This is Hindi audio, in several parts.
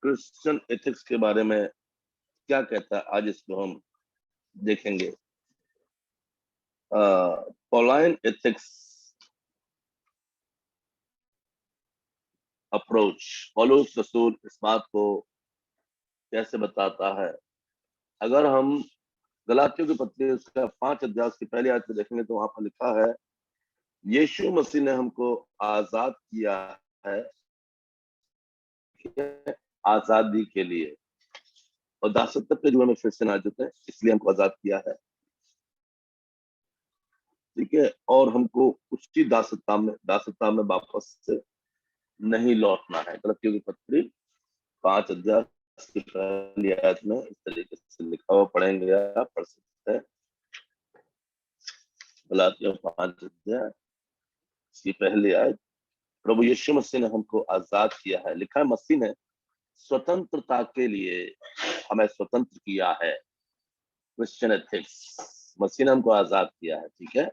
क्रिश्चियन एथिक्स के बारे में क्या कहता है, आज इसको हम देखेंगे। पॉलाइन एथिक्स अप्रोच, पौलुस रसूल इस बात को कैसे बताता है। अगर हम गलातियों की पत्री उसका 5 अध्याय की पहली आयत में देखेंगे तो वहां पर लिखा है, यीशु मसीह ने हमको आजाद किया है आजादी के लिए, और दासत्व के जुए में फिर से ना जुटे, इसलिए हमको आजाद किया है। ठीक है, और हमको उसी दासत्व में वापस से नहीं लौटना है। गलातियों की पत्री 5 अध्याय की पहली आयत में इस तरीके से लिखा हुआ, पढ़ेंगे, आप पढ़ सकते हैं। गलातियों 5 अध्याय की पहली आयत, प्रभु यीशु मसीह ने हमको आजाद किया है। लिखा है, मसीह ने स्वतंत्रता के लिए हमें स्वतंत्र किया है। क्रिश्चियन एथिक्स, मसीह ने हमको आजाद किया है। ठीक है,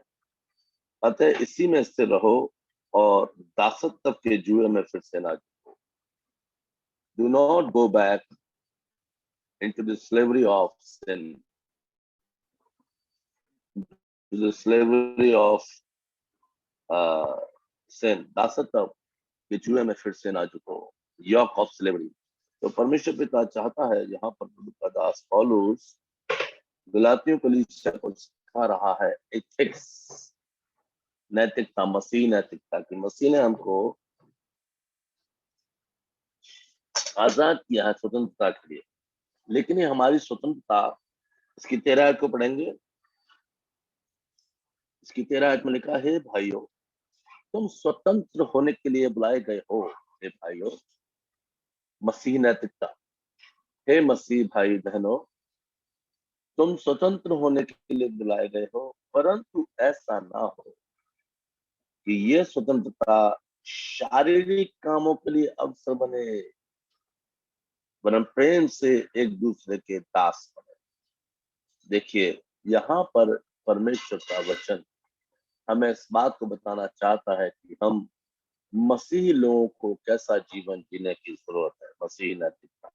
अतः इसी में स्थिर रहो और दासत्व के जुए में फिर से ना जाओ। Do not go back into the slavery of sin, to the slavery of sin, दासत्व के जुए में फिर से ना जुटो, yoke of slavery। तो परमेश्वर पिता चाहता है, यहाँ पर प्रभु का दास पौलुस गलातियों कलीसिया को सिखा रहा है एथिक्स, नैतिकता, मसीह नैतिकता की। मसीह ने हमको आजाद किया है स्वतंत्रता के लिए, लेकिन ये हमारी स्वतंत्रता, इसकी 13 आयत को पढ़ेंगे। इसकी 13 आयत में लिखा है, भाइयों तुम स्वतंत्र होने के लिए बुलाए गए हो। हे भाइयों, मसीह नैतिकता, हे मसीह भाई बहनों, तुम स्वतंत्र होने के लिए बुलाए गए हो, परंतु ऐसा ना हो कि ये स्वतंत्रता शारीरिक कामों के लिए अवसर बने, वरन प्रेम से एक दूसरे के दास बने। देखिए, यहाँ पर परमेश्वर का वचन हमें इस बात को बताना चाहता है कि हम मसीही लोगों को कैसा जीवन जीने की जरूरत है। मसीही नैतिकता,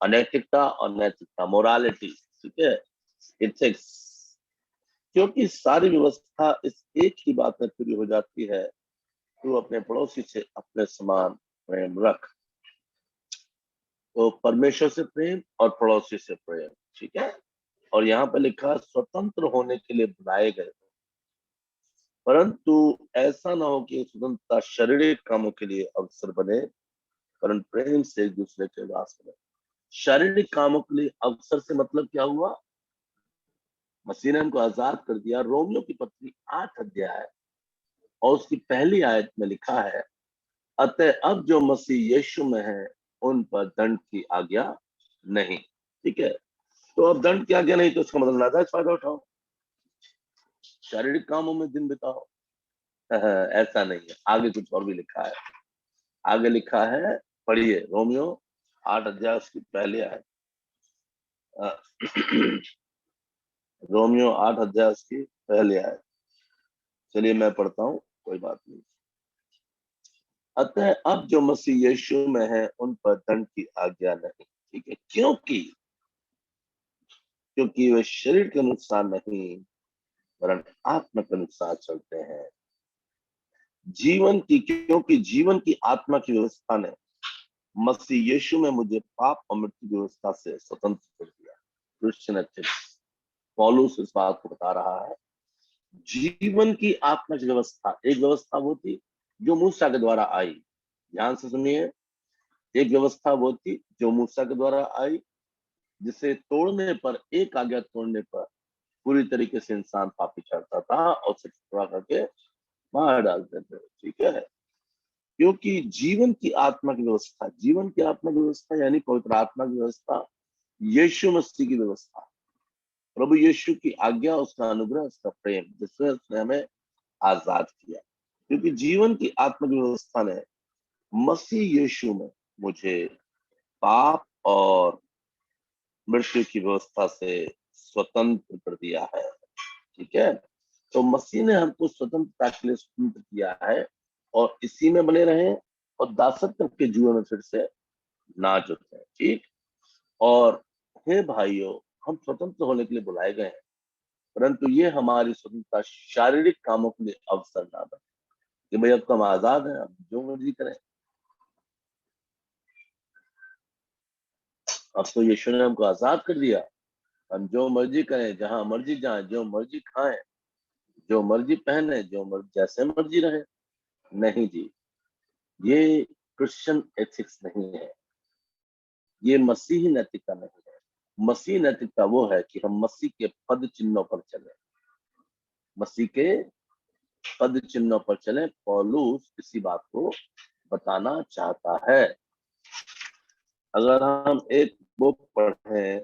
अनैतिकता और नैतिकता, मोरालिटी, ठीक है, एथिक्स। क्योंकि सारी व्यवस्था इस एक ही बात में पूरी हो जाती है, तू अपने पड़ोसी से अपने समान प्रेम रख। तो परमेश्वर से प्रेम और पड़ोसी से प्रेम, ठीक है। और यहाँ पर लिखा, स्वतंत्र होने के लिए बुलाए गए, परंतु ऐसा ना हो कि स्वतंत्रता शारीरिक कामों के लिए अवसर बने, परंतु प्रेम से एक दूसरे के दास बने। शारीरिक कामों के लिए अवसर से मतलब क्या हुआ? मसीह ने हमको आजाद कर दिया। रोमियो की पत्री 8 अध्याय और उसकी पहली आयत में लिखा है, अतः अब जो मसीह यीशु में है उन पर दंड की आज्ञा नहीं। ठीक है, तो अब दंड की आज्ञा नहीं, तो उसका मतलब नाजायज फायदा उठाओ, शारीरिक कामों में दिन बिताओ। ऐसा नहीं है, आगे कुछ और भी लिखा है। आगे लिखा है, पढ़िए, रोमियो 8 अध्याय उसकी पहली आयत, रोमियो 8 अध्याय उसकी पहली आयत। चलिए मैं पढ़ता हूँ, कोई बात नहीं। अतः अब जो मसीह यीशु में है उन पर दंड की आज्ञा नहीं। ठीक है, क्योंकि वे शरीर के अनुसार नहीं, वरन आत्मा के अनुसार चलते हैं। क्योंकि जीवन की आत्मा की व्यवस्था ने मसीह यीशु में मुझे पाप और मृत्यु की व्यवस्था से स्वतंत्र कर दिया। क्रिश्चियन एथिक्स, पौलुस इस बात को बता रहा है। जीवन की आत्मा की व्यवस्था, एक व्यवस्था वो थी जो मूसा के द्वारा आई, ध्यान से सुनिए। एक व्यवस्था वो थी जो मूसा के द्वारा आई, जिसे तोड़ने पर, एक आज्ञा तोड़ने पर पूरी तरीके से इंसान पापी ठहरता था और उसे टुकड़ा करके मार डालते थे। ठीक है, क्योंकि जीवन की आत्मा की व्यवस्था, जीवन की आत्मा की व्यवस्था यानी पवित्र आत्मा की व्यवस्था, यीशु मसीह की व्यवस्था, प्रभु यीशु की आज्ञा, उसका अनुग्रह, उसका प्रेम, जिससे उसने हमें आजाद किया। क्योंकि जीवन की आत्मा की व्यवस्था ने मसीह यीशु में मुझे पाप और मृत्यु की व्यवस्था से स्वतंत्र कर दिया है। ठीक है, तो मसीह ने हमको स्वतंत्रता के लिए स्वतंत्र किया है, और इसी में बने रहें और दासत्व के जुए में फिर से नाजुक है। ठीक। और हे भाइयों, हम स्वतंत्र होने के लिए बुलाए गए हैं, परंतु ये हमारी स्वतंत्रता शारीरिक कामों के लिए अवसर ना बने कि भाई अब तो हम आजाद हैं, अब जो मर्जी करें। अब तो यीशु ने हमको आजाद कर दिया, हम जो मर्जी करें, जहां मर्जी जाएं, जो मर्जी खाएं, जो मर्जी पहने, जो मर्जी जैसे मर्जी रहे। नहीं जी, ये क्रिश्चियन एथिक्स नहीं है, ये मसीही नैतिकता नहीं है। मसीही नैतिकता वो है कि हम मसीह के पद चिन्हों पर चले, मसीह के पद चिन्हों पर चले। पौलुस इसी बात को बताना चाहता है। अगर हम एक बुक पढ़ें,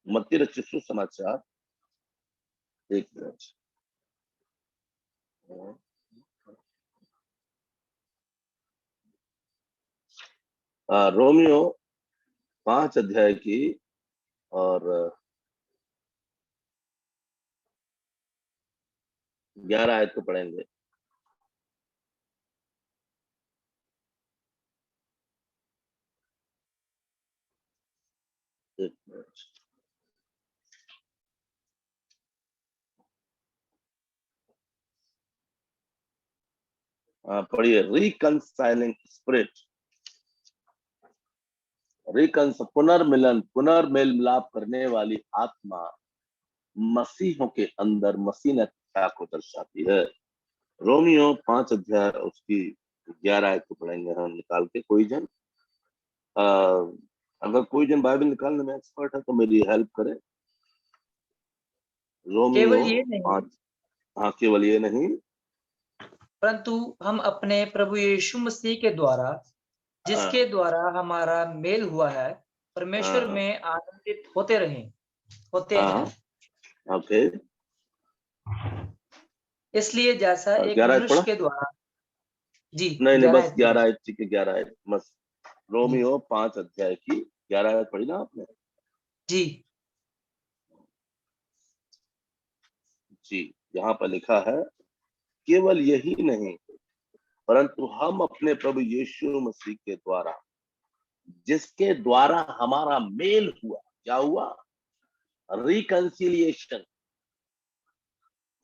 मत्ती रचित सुसमाचार, एक मिनट, रोमियो 5 अध्याय की और 11 आयत को पढ़ेंगे। एक मिनट, पढ़िए। रिकंसाइलिंग स्पिरिट, पुनर्मिलन, पुनर्मेल मिलाप करने वाली आत्मा मसीहों के अंदर मसीहता को दर्शाती है। रोमियो 5 अध्याय उसकी 11 आयत को पढ़ेंगे हम निकाल के। कोई जन अगर कोई जन बाइबल निकालने में एक्सपर्ट है तो मेरी हेल्प करे। रोमियो केवल ये नहीं 5, हाँ केवल ये नहीं, परंतु हम अपने प्रभु यीशु मसीह के द्वारा, जिसके द्वारा हमारा मेल हुआ है, परमेश्वर में आनंदित होते हैं। ओके। इसलिए जैसा एक 11 आयत मनुष्य पढ़ा? के द्वारा, जी नहीं नहीं, 11 बस आयत 11 पढ़िए। आयत, ठीक है 11 आयत बस। रोमियो 5 अध्याय की 11 आयत पढ़ी ना आपने? जी जी, यहाँ पर लिखा है, केवल यही नहीं, परंतु हम अपने प्रभु यीशु मसीह के द्वारा, जिसके द्वारा हमारा मेल हुआ। क्या हुआ? रिकंसिलिएशन,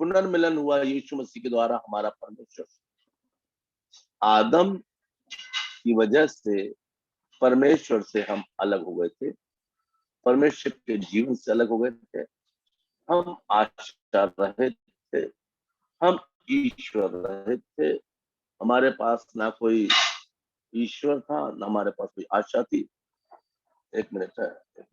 पुनर्मिलन हुआ यीशु मसीह के द्वारा हमारा परमेश्वर। आदम की वजह से परमेश्वर से हम अलग हो गए थे, परमेश्वर के जीवन से अलग हो गए थे, हम आशा रहित थे, हम ईश्वर रहित थे। हमारे पास ना कोई ईश्वर था, ना हमारे पास कोई आशा थी। एक मिनट है, एक मिनट।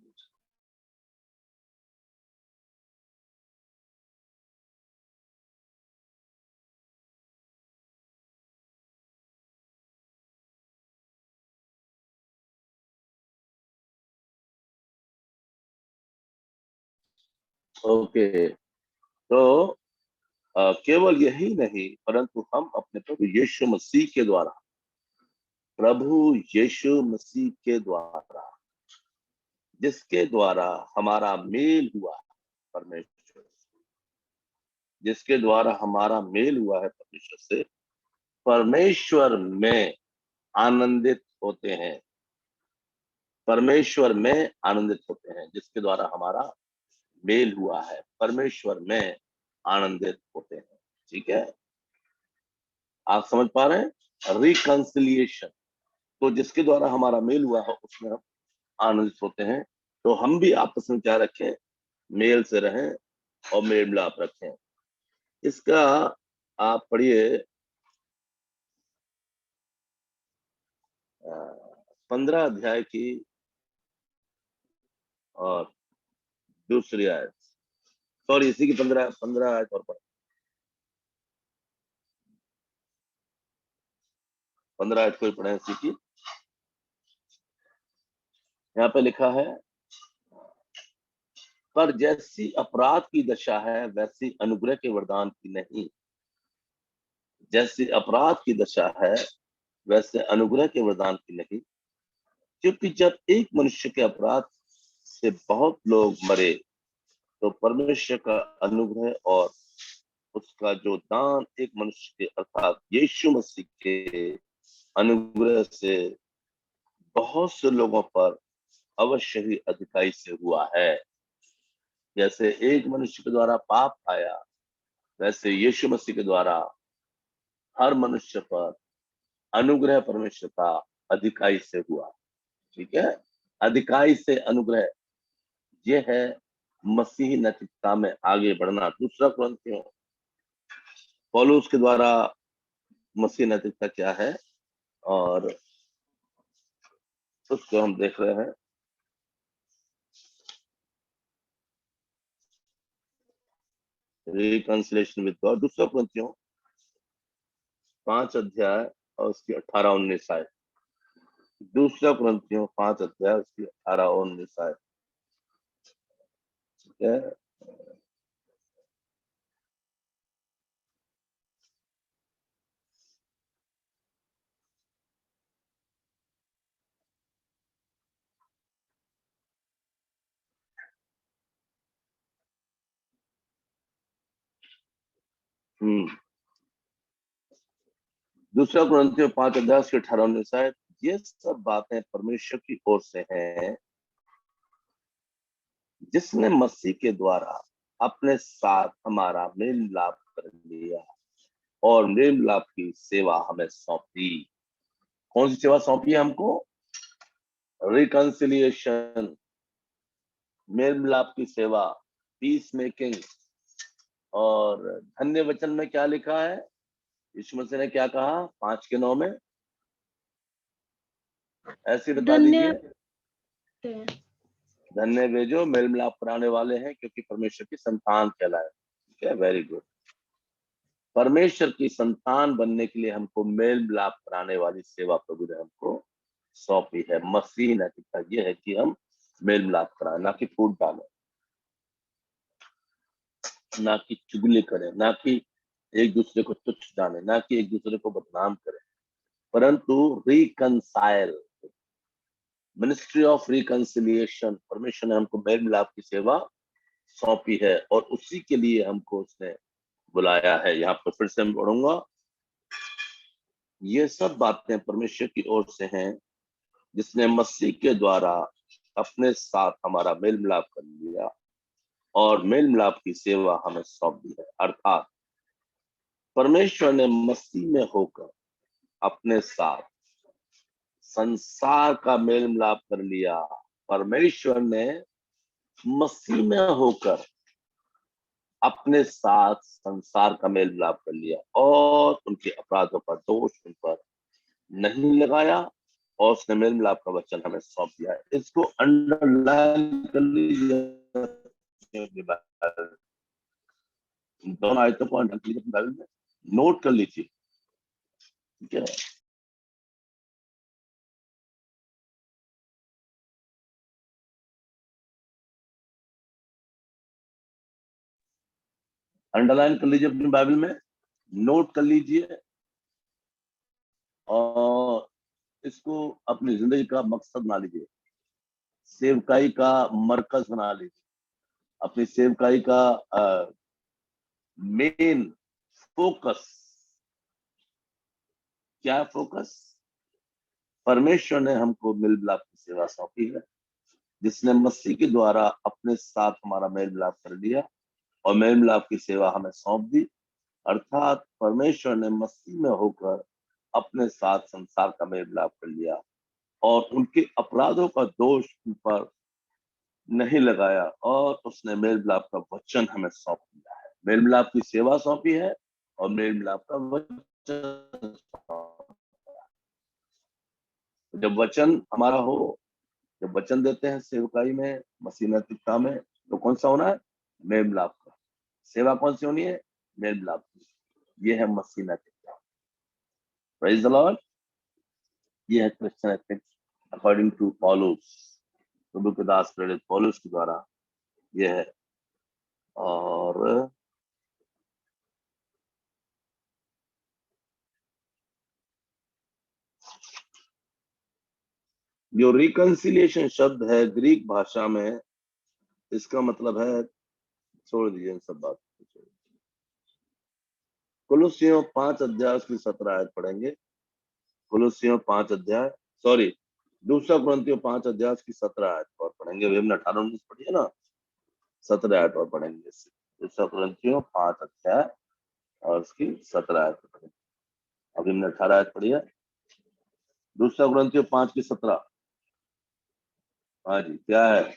ओके, तो केवल यही नहीं, परंतु हम अपने प्रभु यीशु मसीह के द्वारा, प्रभु यीशु मसीह के द्वारा, जिसके द्वारा हमारा मेल हुआ परमेश्वर, जिसके द्वारा हमारा मेल हुआ है परमेश्वर से, परमेश्वर में आनंदित होते हैं। परमेश्वर में आनंदित होते हैं, जिसके द्वारा हमारा मेल हुआ है, परमेश्वर में आनंदित होते हैं। ठीक है, आप समझ पा रहे हैं? रिकंसिलिएशन, तो जिसके द्वारा हमारा मेल हुआ है उसमें हम आनंदित होते हैं। तो हम भी आपस में क्या रखें? मेल से रहें और मेल मिलाप रखें। इसका आप पढ़िए 15 अध्याय की और दूसरी आयत, सॉरी इसी की 15 आयत और 15 आयत को ही पढ़े इसी की। यहाँ पे लिखा है, पर जैसी अपराध की दशा है वैसी अनुग्रह के वरदान की नहीं। जैसी अपराध की दशा है वैसे अनुग्रह के वरदान की नहीं, क्योंकि जब एक मनुष्य के अपराध से बहुत लोग मरे, तो परमेश्वर का अनुग्रह और उसका जो दान एक मनुष्य के अर्थात यीशु मसीह के अनुग्रह से बहुत से लोगों पर अवश्य ही अधिकाई से हुआ है। जैसे एक मनुष्य के द्वारा पाप आया, वैसे यीशु मसीह के द्वारा हर मनुष्य पर अनुग्रह परमेश्वर का अधिकाई से हुआ। ठीक है, अधिकाई से अनुग्रह, ये है मसीही नैतिकता में आगे बढ़ना। दूसरा कुरिन्थियों, पौलुस के द्वारा मसीही नैतिकता क्या है और उसको हम देख रहे हैं। रिकंसिलिएशन विद गॉड, दूसरा कुरिन्थियों 5 अध्याय और उसकी 18-19 आयत। दूसरा कुरिन्थियों 5 अध्याय उसकी 18-19 आयत। ठीक है, दूसरा कुरिन्थियों 5 अध्याय उसकी 18-19 आयत। ये सब बातें परमेश्वर की ओर से हैं, जिसने मसीह के द्वारा अपने साथ हमारा मेल मिलाप कर लिया और मेल मिलाप की सेवा हमें सौंपी। कौन सी सेवा सौंपी है हमको? रिकंसिलिएशन, मेल मिलाप की सेवा, पीस मेकिंग। और धन्य वचन में क्या लिखा है? यीशु मसीह ने क्या कहा 5 के 9 में? ऐसे बता दीजिए। धन्य वे जो मेल मिलाप कराने वाले हैं, क्योंकि परमेश्वर की संतान कहलाए। ठीक है, वेरी गुड। परमेश्वर की संतान बनने के लिए हमको मेल मिलाप कराने वाली सेवा प्रभु ने हमको सौंपी है। मसीह नैतिकता ये है कि हम मेल मिलाप कराएं, ना कि फूट डालें, ना कि चुगली करें, ना कि एक दूसरे को तुच्छ जाने, ना कि एक दूसरे को बदनाम करें, परंतु रिकंसाइल, मिनिस्ट्री ऑफ रिकंसिलिएशन, परमेश्वर ने हमको मेल मिलाप की सेवा सौंपी है और उसी के लिए हमको उसने बुलाया है। यहाँ पर फिर से मैं पढ़ूंगा, ये सब बातें परमेश्वर की ओर से हैं, जिसने मसीह के द्वारा अपने साथ हमारा मेल मिलाप कर लिया और मेल मिलाप की सेवा हमें सौंप दी है। अर्थात परमेश्वर ने मसीह में होकर अपने साथ संसार का मेल मिलाप कर लिया। परमेश्वर ने मसीह में होकर अपने साथ संसार का मेल मिलाप कर लिया और उनके अपराधों पर दोष उन पर नहीं लगाया और उसने मेल मिलाप का वचन हमें सौंप दिया है। इसको अंडरलाइन कर लीजिए, दोनों आयतों को बाइबल में नोट कर लीजिए। ठीक है, अंडरलाइन कर लीजिए अपनी बाइबल में, नोट कर लीजिए और इसको अपनी जिंदगी का मकसद बना लीजिए, सेवकाई का मरकज बना लीजिए, अपनी सेवकाई का मेन फोकस। क्या फोकस? परमेश्वर ने हमको मेल मिलाप की सेवा सौंपी है, जिसने मसीह के द्वारा अपने साथ हमारा मेल मिलाप कर लिया और मेल मिलाप की सेवा हमें सौंप दी। अर्थात परमेश्वर ने मसीह में होकर अपने साथ संसार का मेल मिलाप कर लिया और उनके अपराधों का दोष उन पर नहीं लगाया और उसने मेल मिलाप का वचन हमें सौंप दिया है। मेल मिलाप की सेवा सौंपी है और मेल मिलाप का वचन। जब वचन हमारा हो, जब वचन देते हैं सेवकाई में, मसीह नैतिकता में, तो कौन सा होना है? मेल मिलाप का। सेवा कौन सी होनी है? मेल मिलाप की। ये है मसीह नैतिकता। Praise the Lord. ये है क्रिश्चियन एथिक्स अकॉर्डिंग टू पौलुस, प्रभु के दास प्रेरित पौलुस के द्वारा ये है। और जो रिकंसिलिएशन शब्द है ग्रीक भाषा में, इसका मतलब है, छोड़ दीजिए सब बात, कुलुसियों 5 अध्याय उसकी 17 आयत पढ़ेंगे। कुलुसियों 5 अध्याय, सॉरी, दूसरा कुरिन्थियों 5 अध्याय उसकी 17 आयत और पढ़ेंगे। अभी हमने 18-19 पढ़ी है ना, 17 आयत और पढ़ेंगे इससे। दूसरा कुरिन्थियों 5 अध्याय और उसकी 17 आयत पढ़ेंगे। अभी हमने 18 आयत पढ़ी है, दूसरा कुरिन्थियों 5 की 17। हाँ जी, क्या है?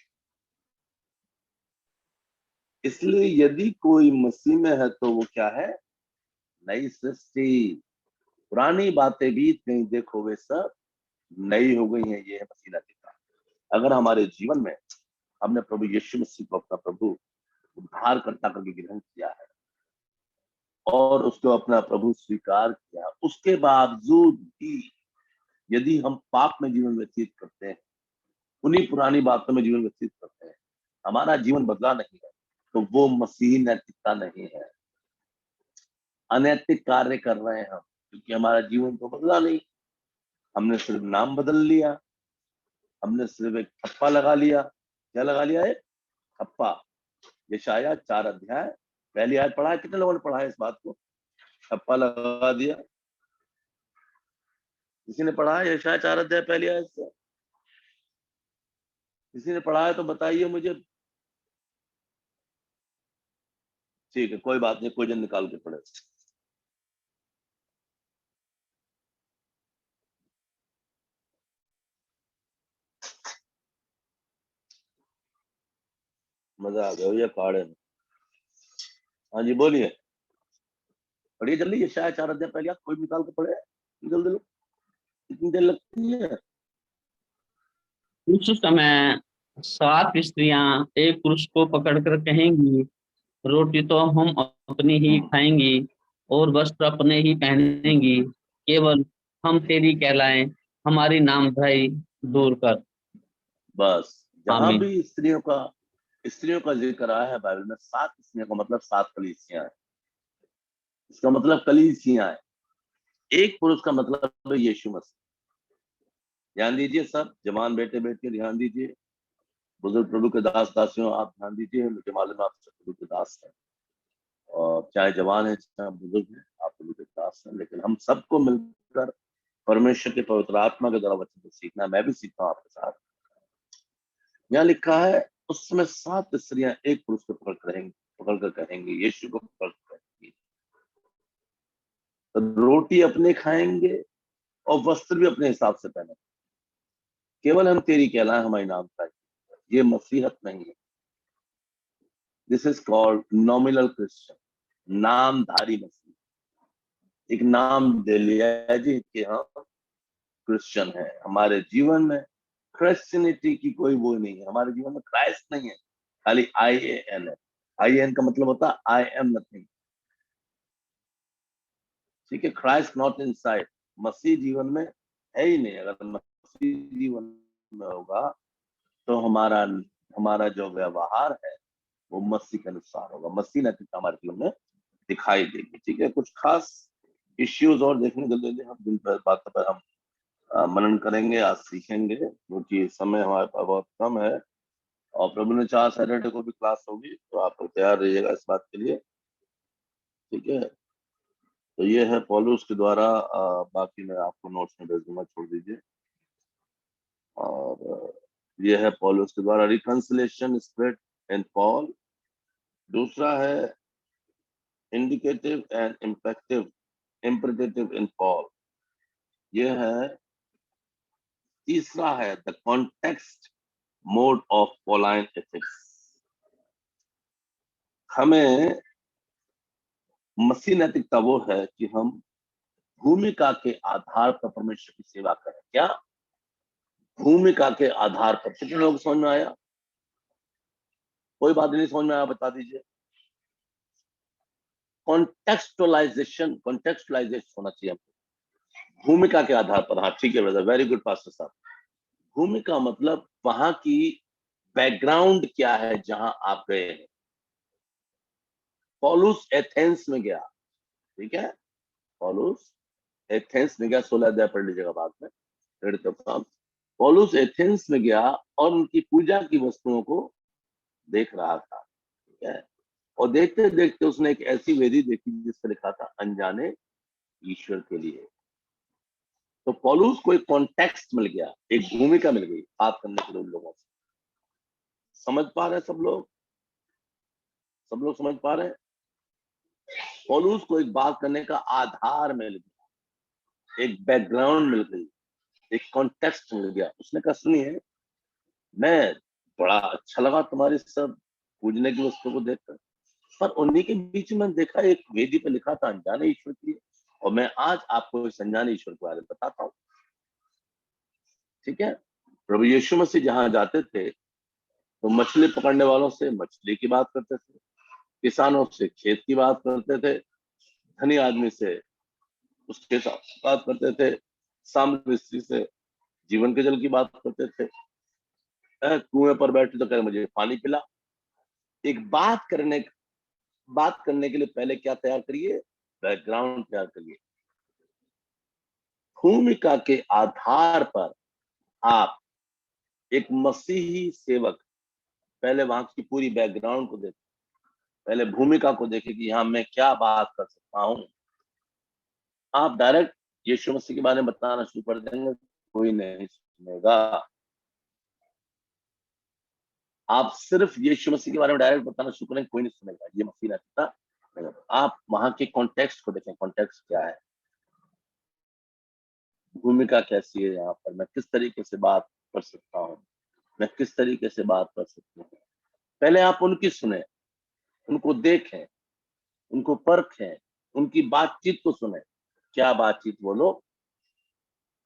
इसलिए यदि कोई मसीह में है तो वो क्या है? नई सृष्टि। पुरानी बातें बीत गई, देखो वे सब नई हो गई हैं। ये है मसीह का। अगर हमारे जीवन में हमने प्रभु यीशु मसीह को अपना प्रभु उद्धारकर्ता करके ग्रहण किया है और उसको अपना प्रभु स्वीकार किया, उसके बावजूद भी यदि हम पाप में जीवन व्यतीत करते हैं, उन्हीं पुरानी बातों में जीवन व्यतीत करते हैं, हमारा जीवन बदला नहीं है, तो वो मसीही नैतिकता नहीं है। अनैतिक कार्य कर रहे हैं हम, क्योंकि हमारा जीवन तो बदला नहीं। हमने सिर्फ नाम बदल लिया, हमने सिर्फ एक ठप्पा लगा लिया। क्या लगा लिया? एक ठप्पा। यशाया 4 अध्याय पहली आयत पढ़ा है। कितने लोगों ने पढ़ा है इस बात को? ठप्पा लगा दिया। किसी ने पढ़ा है यशाया 4 अध्याय पहली आयत से? किसी ने पढ़ा है तो बताइए मुझे। ठीक है, कोई बात नहीं, कोई जन निकाल के पढ़े। मजा आ गया भैया पहाड़े में। हाँ जी, बोलिए, पढ़िए जल्दी। यशाया 4 अध्याय पहली आयत कोई निकाल के पढ़े, जल्दी लो, कितनी देर लगती है? उस समय 7 स्त्रियां एक पुरुष को पकड़कर कहेंगी, रोटी तो हम अपनी ही खाएंगी और वस्त्र अपने ही पहनेंगी, केवल हम तेरी कहलाएं, हमारी नामधराई दूर कर। बस जहां आमीन। भी स्त्रियों का जिक्र आया है बाइबल में, 7 स्त्रियों का मतलब 7 कलीसियां है। इसका मतलब कलीसियां है। एक पुरुष का मतलब है यीशु मसीह। ध्यान दीजिए सब, जवान बेटे बेटे ध्यान दीजिए, बुजुर्ग प्रभु के दास दासियों आप ध्यान दीजिए। मुझे मालूम है आप सब प्रभु के दास हैं, और चाहे जवान है चाहे बुजुर्ग है, आप प्रभु के दास हैं। लेकिन हम सबको मिलकर परमेश्वर के पवित्र आत्मा के द्वारा वचन को सीखना, मैं भी सीखता हूँ आपके साथ। यहाँ लिखा है उस समय 7 स्त्रियां एक पुरुष को पकड़ कर कहेंगे, यीशु को पकड़ कर कहेंगे, तो रोटी अपने खाएंगे और वस्त्र भी अपने हिसाब से पहने, केवल हम तेरी कहलाएं, हमारी नाम का। ये मसीहत नहीं है। This is called nominal Christian, नामधारी मसीह। एक नाम दे लिया है जी कि हम क्रिश्चियन है। हमारे जीवन में क्रिश्चियनिटी की कोई वो नहीं है। हमारे जीवन में क्राइस्ट नहीं है, खाली IAN है। IAN का मतलब होता है आई एम नथिंग। ठीक है, क्राइस्ट नॉट इनसाइड। मसीह जीवन में है ही नहीं। अगर मसीह जीवन में होगा तो हमारा हमारा जो व्यवहार है वो मसीह के अनुसार होगा। मसीह नैतिकता हमारे जीवन में दिखाई देगी। ठीक है, कुछ खास इश्यूज और देखने जल्दी जल्दी हम जिन बातों पर हम मनन करेंगे, आज सीखेंगे, क्योंकि समय हमारे पास बहुत कम है। और प्रभु ने चाहा सैटरडे को भी क्लास होगी, तो आप तैयार रहिएगा इस बात के लिए। ठीक है, तो ये है पौलुस के द्वारा, बाकी मैं आपको नोट्स में भेज दूंगा, छोड़ दीजिए। और ये है पौलुस के द्वारा रिकंसिलेशन स्पिरिट इन पॉल। दूसरा है indicative and imperative in Paul. ये है तीसरा है the context mode of Pauline ethics. हमें मसीह नैतिकता वो है कि हम भूमिका के आधार पर परमेश्वर की सेवा करें। क्या? भूमिका के आधार पर। कितने लोग समझ में आया? कोई बात नहीं समझ में आया बता दीजिए। कॉन्टेक्सचुअलाइजेशन होना चाहिए हमको, भूमिका के आधार पर। हाँ ठीक है ब्रदर, वेरी गुड पास्टर साहब। भूमिका मतलब वहां की बैकग्राउंड क्या है जहां आप गए हैं। पौलुस एथेंस में गया, ठीक है, पौलुस एथेंस में गया। 16 अध्याय पढ़ लीजिएगा बाद में। पौलुस एथेंस में गया और उनकी पूजा की वस्तुओं को देख रहा था। ठीक है, और देखते देखते उसने एक ऐसी वेदी देखी जिस पर लिखा था अनजाने ईश्वर के लिए। तो पौलुस को एक कॉन्टेक्स्ट मिल गया, एक भूमिका मिल गई बात करने के लिए उन लोगों से। समझ पा रहे हैं सब लोग? सब लोग समझ पा रहे हैं? पौलुस को एक बात करने का आधार मिल गया, एक बैकग्राउंड मिल गई, एक कॉन्टेक्स्ट मिल गया। उसने कहा सुनिए, मैं बड़ा अच्छा लगा तुम्हारी सब पूजने की वस्तु को देखकर, पर उन्हीं के बीच में देखा एक वेदी पे लिखा था अनजाने ईश्वर के लिए, और मैं आज आपको इस अनजाने ईश्वर के बारे में बताता हूँ। ठीक है? प्रभु यीशु मसीह जहां जाते थे तो मछली पकड़ने वालों से मछली की बात करते थे, किसानों से खेत की बात करते थे, धनी आदमी से उसके साथ बात करते थे, सामने स्त्री से जीवन के जल की बात करते थे, कुएं पर बैठे तो कह मुझे पानी पिला। एक बात करने के लिए पहले क्या तैयार करिए? बैकग्राउंड तैयार करिए। भूमिका के आधार पर आप एक मसीही सेवक पहले वहां की पूरी बैकग्राउंड को देखें, पहले भूमिका को देखें कि यहाँ मैं क्या बात कर सकता हूँ। आप डायरेक्ट यीशु मसीह के बारे में बताना शुरू कर देंगे, कोई नहीं सुनेगा। आप सिर्फ यीशु मसीह के बारे में डायरेक्ट बताना शुरू करें, कोई नहीं सुनेगा। ये मसीह रहता नहीं। आप वहां के कॉन्टेक्स्ट को देखें, कॉन्टेक्स्ट क्या है, भूमिका कैसी है, यहाँ पर मैं किस तरीके से बात कर सकता हूँ, मैं किस तरीके से बात कर सकती हूँ। पहले आप उनकी सुने, उनको देखें, उनको परखें, उनकी बातचीत को सुने, क्या बातचीत वो लोग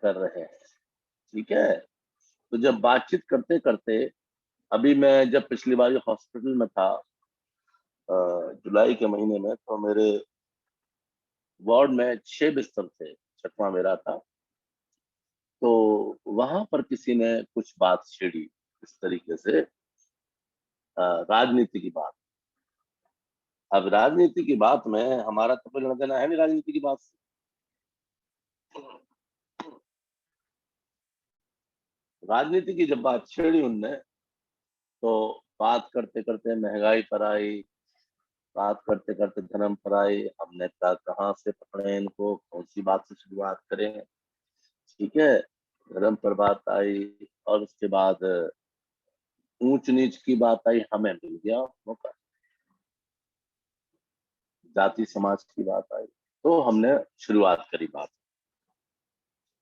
कर रहे हैं। ठीक है? तो जब बातचीत करते करते, अभी मैं जब पिछली बार हॉस्पिटल में था जुलाई के महीने में, तो मेरे वार्ड में 6 बिस्तर थे, 6वां मेरा था। तो वहां पर किसी ने कुछ बात छेड़ी इस तरीके से, राजनीति की बात। अब राजनीति की बात में हमारा तो कोई लेना देना है नहीं राजनीति की बात से। राजनीति की जब बात छेड़ी उनने, तो बात करते करते महंगाई पर आई, बात करते करते धर्म पर आई। हमने कहा कहाँ से पकड़े इनको, कौन सी बात से शुरुआत करें। ठीक है? धर्म पर बात आई, और उसके बाद ऊंच नीच की बात आई, हमें मिल गया मौका। जाति समाज की बात आई, तो हमने शुरुआत करी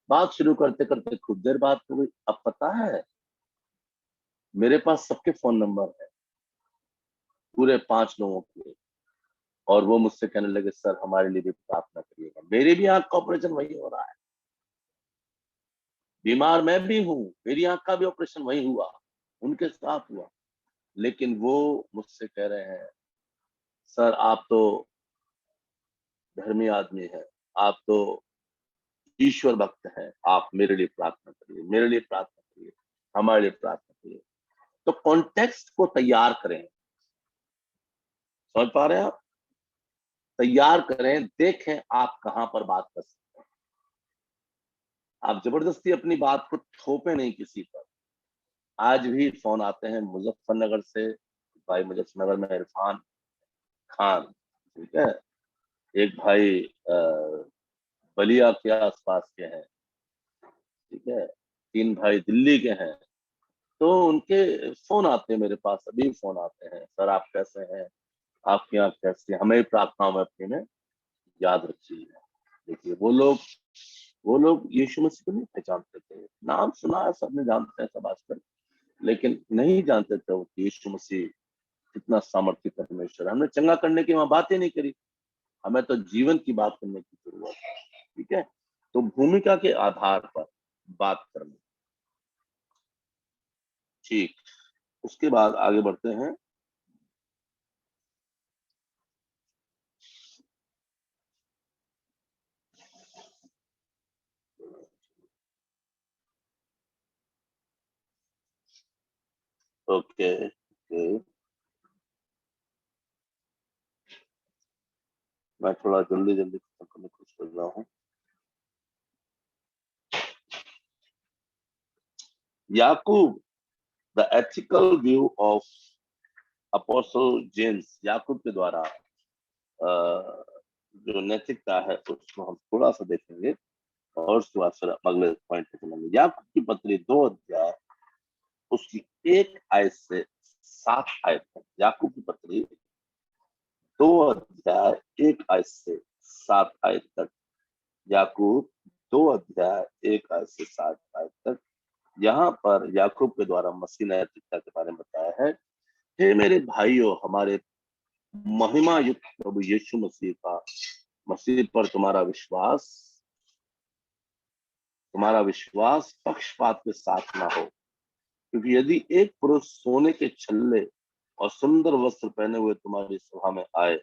बात शुरू करते करते खूब देर बात हो गई। अब पता है, मेरे पास सबके फोन नंबर है, पूरे 5 लोगों के, और वो मुझसे कहने लगे सर हमारे लिए भी प्रार्थना करिएगा। मेरे भी आंख का ऑपरेशन वही हो रहा है, बीमार मैं भी हूँ, मेरी आंख का भी ऑपरेशन वही हुआ, उनके साथ हुआ। लेकिन वो मुझसे कह रहे हैं सर आप तो धर्मी आदमी हैं, आप तो ईश्वर भक्त हैं, आप मेरे लिए प्रार्थना करिए, मेरे लिए प्रार्थना करिए, हमारे लिए प्रार्थना करिए। तो कॉन्टेक्स्ट को तैयार करें। समझ पा रहे हैं आप? तैयार करें, देखें आप कहां पर बात कर सकते हैं। आप जबरदस्ती अपनी बात को थोपे नहीं किसी पर। आज भी फोन आते हैं मुजफ्फरनगर से, भाई मुजफ्फरनगर में इरफान खान, ठीक है, एक भाई बलिया के आसपास के हैं, ठीक है, 3 भाई दिल्ली के हैं। तो उनके फोन आते हैं मेरे पास, अभी फोन आते हैं, सर आप कैसे हैं, आपके यहाँ कैसे, हमें प्रार्थना में अपनी में याद रखिए। देखिए वो लोग यीशु मसीह को नहीं पहचानते थे, नाम सुना है, सबने जानते हैं सब आजकल, लेकिन नहीं जानते थे वो कि यीशु मसीह कितना सामर्थ्य परमेश्वर है। हमने चंगा करने की वहां बात ही नहीं करी, हमें तो जीवन की बात करने की जरूरत है। ठीक है? तो भूमिका के आधार पर बात करना। ठीक, उसके बाद आगे बढ़ते हैं। ओके ओके, मैं थोड़ा जल्दी जल्दी खत्म करने की कोशिश कर रहा हूँ। याकूब, the ethical view of apostle James याकूब के द्वारा जो नैतिकता है उसको हम थोड़ा सा देखेंगे और उसके बाद फिर अगले पॉइंट पे चलेंगे। याकूब की पत्री 2 अध्याय उसकी 1 आयत से 7 आयत तक। याकूब की पत्री 2 अध्याय 1 आयत से 7 आयत तक। याकूब 2 अध्याय 1 आयत से 7 आयत तक। यहाँ पर याकूब के द्वारा मसीह नैतिकता के बारे में बताया है। हे मेरे भाइयों, हमारे महिमा युक्त प्रभु यीशु मसीह पर तुम्हारा विश्वास पक्षपात के साथ ना हो, क्योंकि यदि एक पुरुष सोने के छल्ले और सुंदर वस्त्र पहने हुए तुम्हारी सभा में आए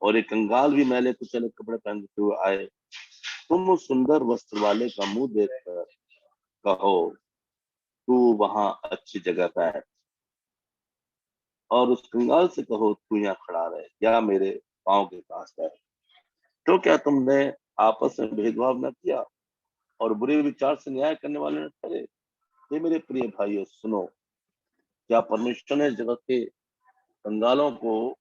और एक कंगाल भी मैले कुचले कपड़े पहनते हुए आए, तुम उस सुंदर वस्त्र वाले का मुंह देखकर कहो, तू वहां अच्छी जगह पर, और उस कंगाल से कहो, तू यहाँ खड़ा रहे या मेरे पांव के पास है। तो क्या तुमने आपस में भेदभाव न किया और बुरे विचार से न्याय करने वाले न ठहरे? ये मेरे प्रिय भाइयों सुनो, क्या परमेश्वर ने जगत के कंगालों को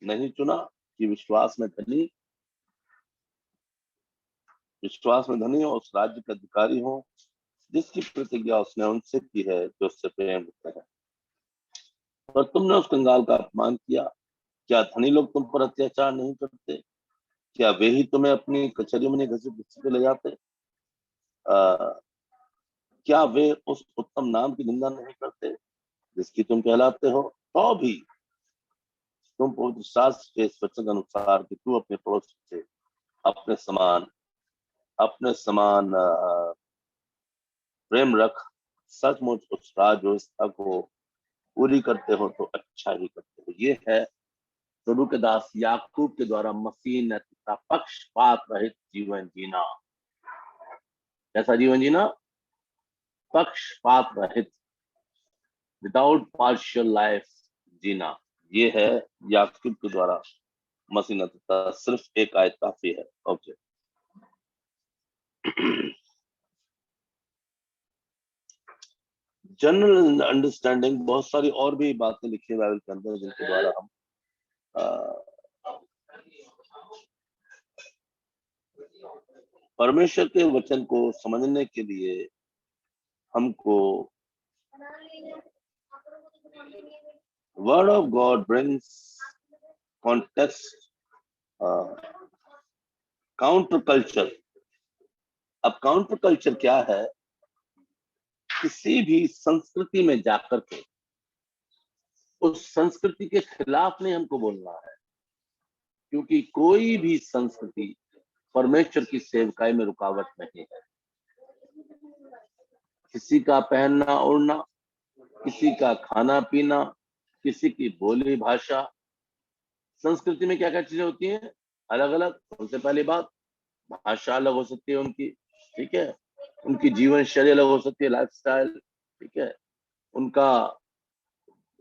नहीं चुना कि विश्वास में धनी हो, उस राज्य के अधिकारी हो जिसकी प्रतिज्ञा उसने उनसे की है जो उससे प्रेम करते हैं। पर तुमने उस कंगाल का अपमान किया। क्या धनी लोग तुम पर अत्याचार नहीं करते? क्या वे ही तुम्हें अपनी कचहरी में घसीट के ले जाते? क्या वे उस उत्तम नाम की निंदा नहीं करते जिसकी तुम कहलाते हो? तो भी तुम पवित्र शास्त्र के इस वचन के अनुसार कि तू अपने पड़ोसी से अपने समान प्रेम रख, सचमुच उस राज व्यवस्था को पूरी करते हो तो अच्छा ही करते हो। ये है प्रभु के दास याकूब के द्वारा मसीह नैतिकता, पक्षपात रहित जीवन जीना। कैसा जीवन जीना? पक्षपात रहित, विदाउट पार्शियल लाइफ जीना। ये है याकूब के द्वारा मसीह नैतिकता। सिर्फ एक आयत काफी है। ओके, जनरल अंडरस्टैंडिंग, बहुत सारी और भी बातें लिखी है बाइबल के अंदर जिनके द्वारा हम परमेश्वर के वचन को समझने के लिए हमको word of God brings context, counter culture. अब काउंटर कल्चर क्या है? किसी भी संस्कृति में जाकर के उस संस्कृति के खिलाफ नहीं हमको बोलना है, क्योंकि कोई भी संस्कृति परमेश्वर की सेवकाई में रुकावट नहीं है। किसी का पहनना ओढ़ना, किसी का खाना पीना, किसी की बोली भाषा, संस्कृति में क्या क्या चीजें होती हैं अलग अलग। सबसे पहली बात, भाषा अलग हो सकती है उनकी, ठीक है, उनकी जीवन शैली अलग हो सकती है, लाइफ स्टाइल, ठीक है, उनका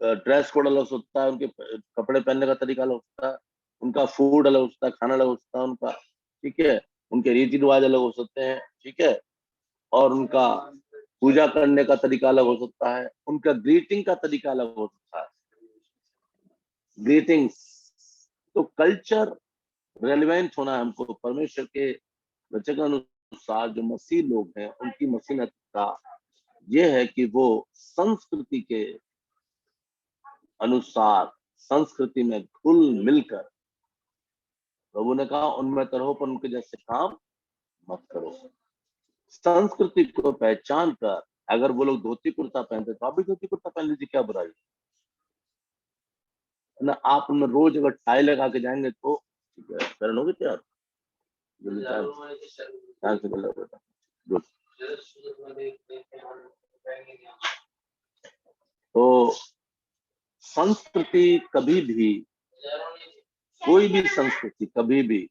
ड्रेस कोड अलग हो सकता है, उनके कपड़े पहनने का तरीका अलग होता है, उनका फूड अलग हो सकता है, खाना अलग हो सकता है उनका, ठीक है, उनके रीति रिवाज अलग हो सकते हैं, ठीक है, और उनका पूजा करने का तरीका अलग हो सकता है, उनका ग्रीटिंग का तरीका अलग हो सकता है, ग्रीटिंग्स। तो कल्चर रेलिवेंट होना हमको परमेश्वर के वचन के अनुसार। जो मसीह लोग हैं उनकी मसीह नैतिकता ये है कि वो संस्कृति के अनुसार, संस्कृति में घुल मिलकर, प्रभु ने कहा उनमें तरह पर उनके जैसे काम मत करो। संस्कृति को पहचान कर अगर वो लोग धोती कुर्ता पहनते तो आप भी धोती कुर्ता पहन लीजिए, क्या बुराई है ना। आप उनमें रोज अगर टाई लगा के जाएंगे तो ठीक है, करन होगी तैयार। तो संस्कृति कभी भी, कोई भी संस्कृति कभी भी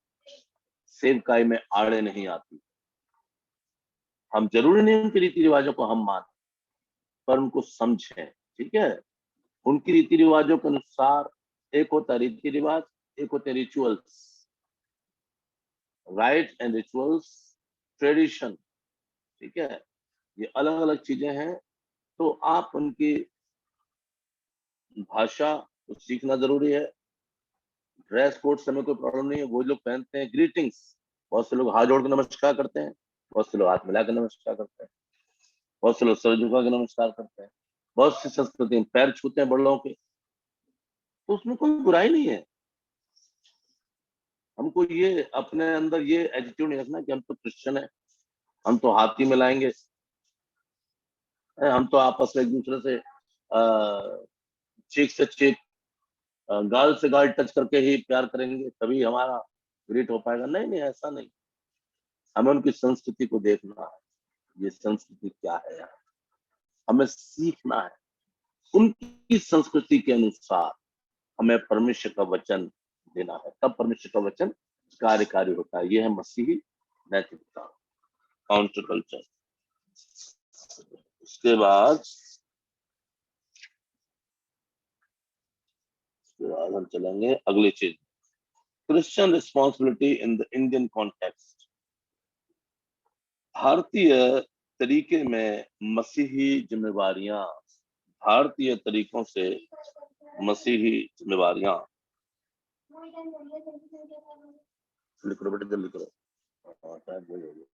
सेवकाई में आड़े नहीं आती। हम जरूरी नहीं उनके रीति रिवाजों को हम माने, पर उनको समझें, ठीक है। उनकी रीति रिवाजों के अनुसार एक होता रीति रिवाज, एक होते rituals, right and rituals, tradition, ठीक है, ये अलग अलग चीजें हैं। तो आप उनकी भाषा, तो सीखना जरूरी है। ड्रेस कोड से हमें कोई प्रॉब्लम नहीं है, वो लोग पहनते हैं ग्रीटिंग्स, बहुत से लोग हाथ जोड़ के नमस्कार करते हैं, बहुत से लोग हाथ मिला के नमस्कार करते हैं, बहुत से लोग सर झुका के नमस्कार करते हैं, बहुत सी संस्कृति में पैर छूते हैं बड़ों के, तो उसमें कोई बुराई नहीं है। हमको ये अपने अंदर ये एटीट्यूड नहीं रखना कि हम तो क्रिश्चियन है, हम तो हाथ ही मिलाएंगे, हम तो आपस में एक दूसरे से चीक से चीक, गाल से गाल टच करके ही प्यार करेंगे तभी हमारा ग्रीट हो पाएगा। नहीं नहीं, ऐसा नहीं। हमें उनकी संस्कृति को देखना है, ये संस्कृति क्या है यार, हमें सीखना है। उनकी संस्कृति के अनुसार हमें परमेश्वर का वचन देना है, तब परमेश्वर का वचन कार्यकारी होता है। ये है मसीही नैतिकता, काउंटर कल्चर। उसके बाद हम चलेंगे अगली चीज, Christian responsibility in the Indian context. भारतीय तरीके में मसीही जिम्मेवारियां, भारतीय तरीकों से मसीही जिम्मेवारियां, लिख लो बेटे जल्दी करो, टाइम हो गया।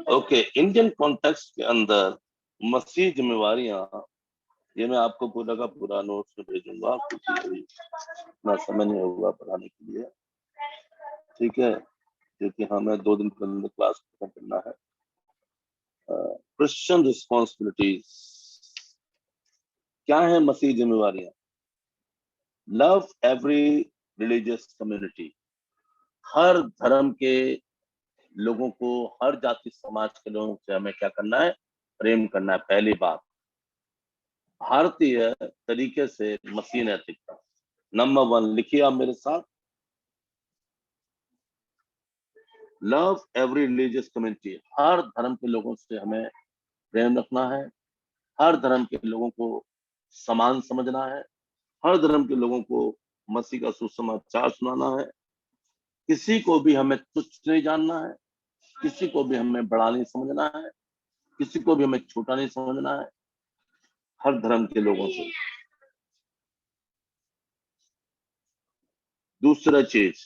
ओके, इंडियन कॉन्टेक्स्ट के अंदर मसीह जिम्मेवारियां, ये मैं आपको पूरा का पूरा नोट्स में भेजूंगा क्योंकि इतना समय नहीं होगा पढ़ाने के लिए, ठीक है, क्योंकि हमें 2 दिन के अंदर क्लास खत्म करना है। क्रिश्चियन रिस्पॉन्सिबिलिटीज क्या है? मसीह जिम्मेवारियां, लव एवरी रिलीजियस कम्युनिटी, हर धर्म के लोगों को, हर जाति समाज के लोगों से हमें क्या करना है? प्रेम करना है। पहली बात, भारतीय तरीके से मसीह नैतिकता। नंबर 1 लिखिए आप मेरे साथ, लव एवरी रिलीजियस कम्युनिटी, हर धर्म के लोगों से हमें प्रेम रखना है, हर धर्म के लोगों को समान समझना है, हर धर्म के लोगों को मसीह का सुसमाचार सुनाना है, किसी को भी हमें तुच्छ नहीं जानना है, किसी को भी हमें बड़ा नहीं समझना है, किसी को भी हमें छोटा नहीं समझना है, हर धर्म के लोगों से। दूसरा चीज,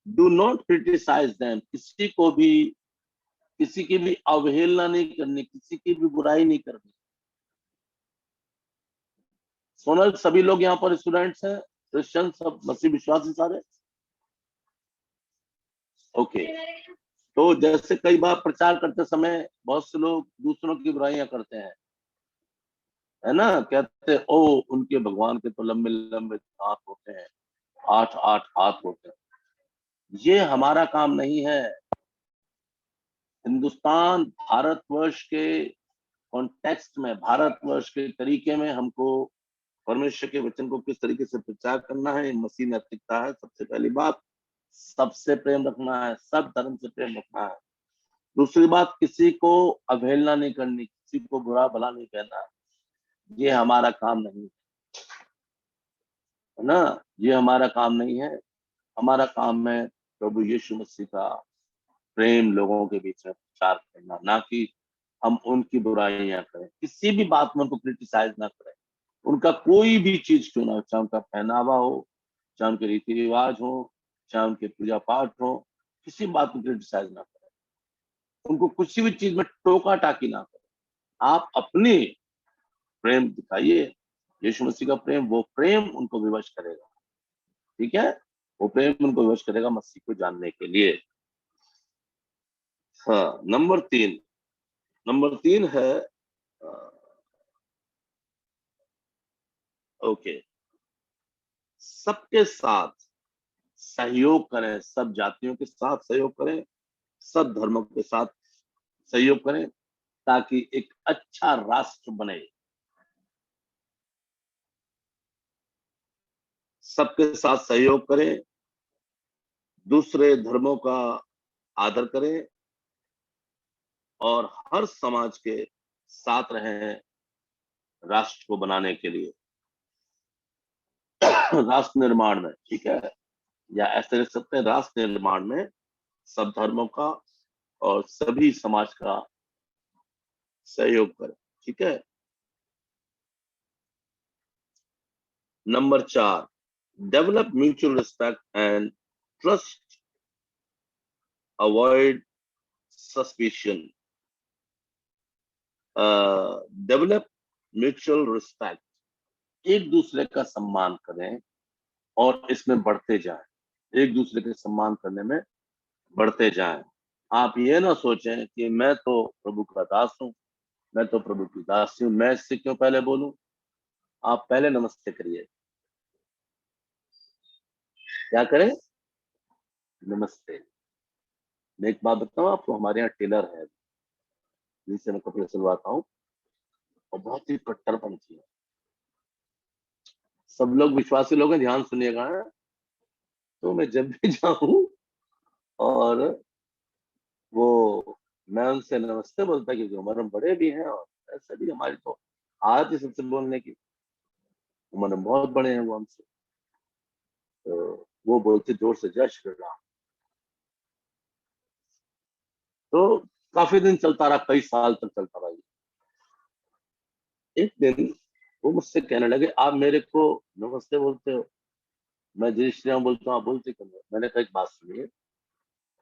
डू नॉट क्रिटिसाइज देम, किसी की भी अवहेलना नहीं करनी, किसी की भी बुराई नहीं करनी। सोनल, सभी लोग यहाँ पर स्टूडेंट्स हैं, क्रिश्चियन सब मसीह विश्वासी सारे? ओके। तो जैसे कई बार प्रचार करते समय बहुत से लोग दूसरों की बुराइयां करते हैं, है ना, कहते हैं ओ उनके भगवान के तो लंबे लंबे हाथ होते हैं, 8 हाथ होते हैं। ये हमारा काम नहीं है। हिंदुस्तान भारतवर्ष के कॉन्टेक्स्ट में, भारतवर्ष के तरीके में हमको परमेश्वर के वचन को किस तरीके से प्रचार करना है, मसीह नैतिकता है। सबसे पहली बात, सबसे प्रेम रखना है, सब धर्म से प्रेम रखना है। दूसरी बात, किसी को अवहेलना नहीं करनी, किसी को बुरा भला नहीं कहना, ये हमारा काम नहीं है ना, ये हमारा काम नहीं है। हमारा काम है प्रभु यीशु मसीह का प्रेम लोगों के बीच में प्रचार करना, ना कि हम उनकी बुराइयां करें, किसी भी बात में उनको क्रिटिसाइज ना करें। उनका कोई भी चीज क्यों ना हो, चाहे उनका पहनावा हो, चाहे उनके रीति रिवाज हो, चाहे उनके पूजा पाठ हो, किसी बात को क्रिटिसाइज ना करें, उनको किसी भी चीज में टोका टाकी ना करें। आप अपनी प्रेम दिखाइए, यीशु मसीह का प्रेम, वो प्रेम उनको विवश करेगा, ठीक है, वो प्रेम उनको विवश करेगा मसीह को जानने के लिए। हाँ, नंबर 3 है ओके, सबके साथ सहयोग करें, सब जातियों के साथ सहयोग करें, सब धर्मों के साथ सहयोग करें, ताकि एक अच्छा राष्ट्र बने। सबके साथ सहयोग करें, दूसरे धर्मों का आदर करें और हर समाज के साथ रहें राष्ट्र को बनाने के लिए, राष्ट्र निर्माण में, ठीक है। या ऐसे लिख सकते हैं, राष्ट्र निर्माण में सब धर्मों का और सभी समाज का सहयोग करें। ठीक है। Number 4, develop mutual respect and trust, avoid suspicion. Develop mutual respect, एक दूसरे का सम्मान करें और इसमें बढ़ते जाएं, एक दूसरे के सम्मान करने में बढ़ते जाएं। आप ये ना सोचें कि मैं तो प्रभु का दास हूं, मैं तो प्रभु की दासी हूं, मैं इससे क्यों पहले बोलूं। आप पहले नमस्ते करिए। क्या करें? नमस्ते। मैं एक बात बताऊं आपको, हमारे यहाँ टेलर है जिनसे मैं कपड़े सिलवाता हूँ, और बहुत ही कट्टरपंथी है। सब लोग विश्वासी लोग हैं, ध्यान सुनिएगा। तो मैं जब भी जाऊं और वो मैं उनसे नमस्ते बोलता, क्योंकि उम्र में बड़े भी हैं और ऐसे भी हमारी तो आदत है सबसे बोलने की, उम्र में बहुत बड़े हैं वो हमसे। तो वो बोलते जोर से, जय श्री राम। तो काफी दिन चलता रहा, कई साल तक चलता रहा। एक दिन वो मुझसे कहने लगे, आप मेरे को नमस्ते बोलते हो, मैं जय श्री राम बोलता हूँ, आप बोलते क्यों नहीं? मैंने कहा एक बात सुनिए,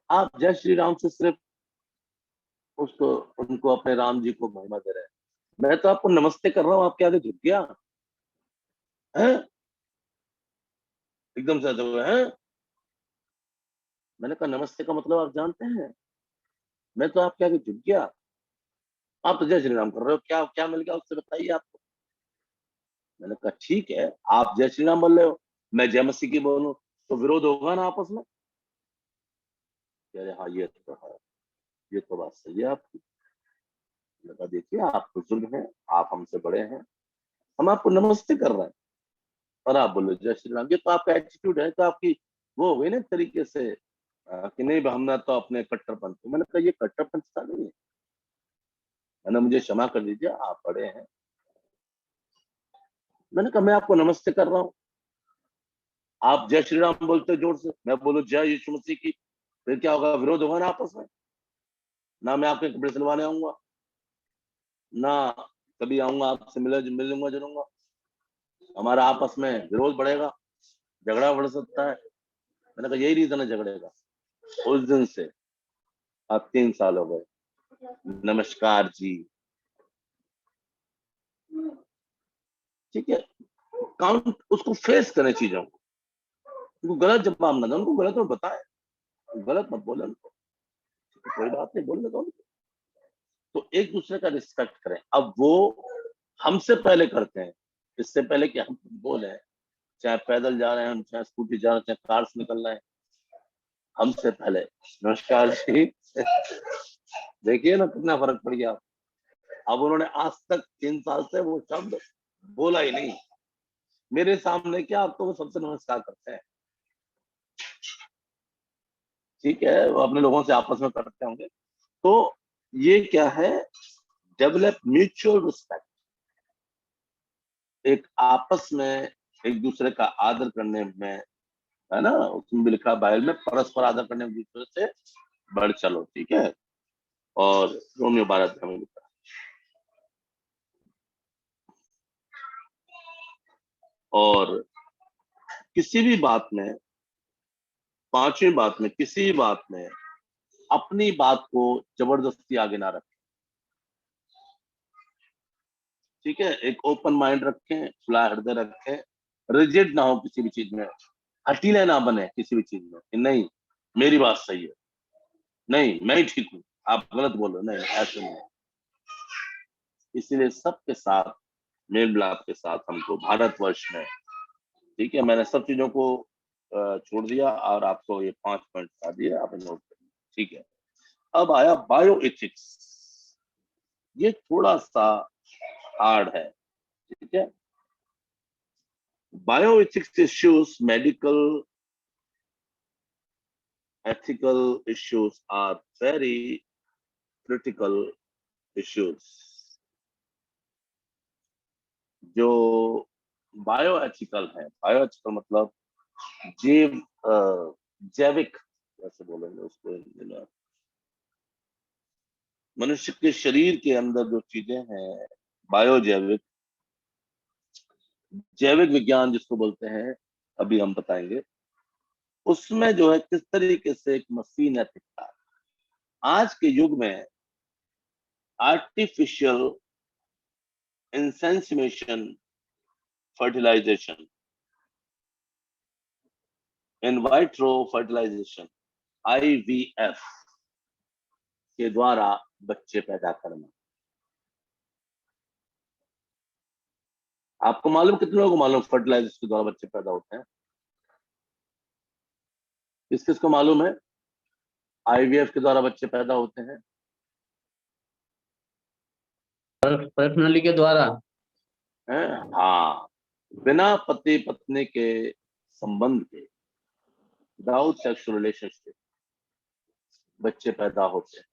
आप जय श्री राम से सिर्फ उसको उनको अपने राम जी को महिमा दे रहे हैं, मैं तो आपको नमस्ते कर रहा हूँ, आपके आगे झुक गया है? एकदम से हुए हैं। मैंने कहा नमस्ते का मतलब आप जानते हैं? मैं तो आपके आगे झुक गया, आप तो जय श्री राम कर रहे हो, क्या क्या मिल गया उससे बताइए आपको। मैंने कहा ठीक है, आप जय श्री राम बोल रहे हो, मैं जय मसीह की बोलूं, तो विरोध होगा ना आपस में? कह रहे हाँ ये तो है, ये तो बात सही है आपकी। मैंने कहा देखिए, आप बुजुर्ग हैं, आप हमसे बड़े हैं, हम आपको नमस्ते कर रहे हैं और आप बोलो जय श्री राम। ये तो आपका एटीट्यूड है, तो आपकी वो हो गई ना एक तरीके से, कि नहीं हमने तो अपने कट्टरपंथी। मैंने कहा ये कट्टरपंथी नहीं है। मैंने, मुझे क्षमा कर दीजिए, आप बड़े हैं। मैंने कहा मैं आपको नमस्ते कर रहा हूँ, आप जय श्री राम बोलते हो जोर से, मैं बोलूं जय यीशु मसीह की, फिर क्या होगा? विरोध होगा ना आपस में। ना मैं आपके कपड़े सिलवाने आऊंगा, ना कभी आऊंगा आपसे मिलूंगा जुलूंगा, हमारा आपस में विरोध बढ़ेगा, झगड़ा बढ़ सकता है। मैंने कहा यही रीजन है झगड़े का। उस दिन से अब 3 साल हो गए, नमस्कार जी। ठीक है। काउंट, उसको फेस करें चीजों को, उनको गलत जवाब ना दें, उनको गलत में बताएं, गलत मत बोले उनको, कोई बात नहीं, बोलने दो उनको। तो एक दूसरे का रिस्पेक्ट करें। अब वो हमसे पहले करते हैं, इससे पहले कि हम बोले, चाहे पैदल जा रहे हैं हम, चाहे स्कूटी जा रहे हैं, चाहे कार से निकल रहे हैं, हमसे पहले नमस्कार जी। देखिए ना कितना फर्क पड़ गया। अब उन्होंने आज तक 3 साल से वो शब्द बोला ही नहीं, मेरे सामने क्या, अब तो वो सबसे नमस्कार करते हैं। ठीक है, वो अपने लोगों से आपस में करते होंगे। तो ये क्या है? डेवलप म्यूचुअल रिस्पेक्ट, एक आपस में एक दूसरे का आदर करने में, है ना, उसमें भी लिखा बाइबल में, परस्पर आदर करने में दूसरे से बढ़ चलो। ठीक है। और रोमियो 12 में लिखा। और किसी भी बात में, 5वीं बात में, किसी भी बात में अपनी बात को जबरदस्ती आगे ना रखें। ठीक है, एक ओपन माइंड रखें, खुला हृदय रखें, रिजिड ना हो किसी भी चीज में, हटीले ना बने किसी भी चीज में कि नहीं मेरी बात सही है, नहीं मैं ही ठीक हूँ, आप गलत बोल रहे हो, नहीं ऐसे नहीं। इसीलिए सबके साथ मेल मिलाप के साथ हमको भारतवर्ष में, ठीक है, मैंने सब चीजों को छोड़ दिया और आपको ये 5 पॉइंट बता दिए, आप नोट करिए। ठीक है। अब आया बायो एथिक्स, ये थोड़ा सा हार्ड है। ठीक है। Bio ethics issues, medical ethical issues are very critical issues। जो बायो एथिकल है, बायो एथिकल मतलब जैविक कैसे बोलेंगे उसको हिंदी में, मनुष्य के शरीर के अंदर जो चीजें हैं, बायोजैविक, जैविक विज्ञान जिसको बोलते हैं, अभी हम बताएंगे, उसमें जो है किस तरीके से एक मसीह नैतिकता आज के युग में आर्टिफिशियल इंसेंसिमेशन फर्टिलाइजेशन, इन वाइट्रो फर्टिलाइजेशन, IVF के द्वारा बच्चे पैदा करना। आपको मालूम, कितने लोगों को मालूम फर्टिलाइजेशन के द्वारा बच्चे पैदा होते हैं? किस किस को मालूम है IVF के द्वारा बच्चे पैदा होते हैं? पर्सनली के द्वारा हैं? हाँ, बिना पति पत्नी के संबंध के, विदाउट सेक्सुअल रिलेशनशिप बच्चे पैदा होते हैं।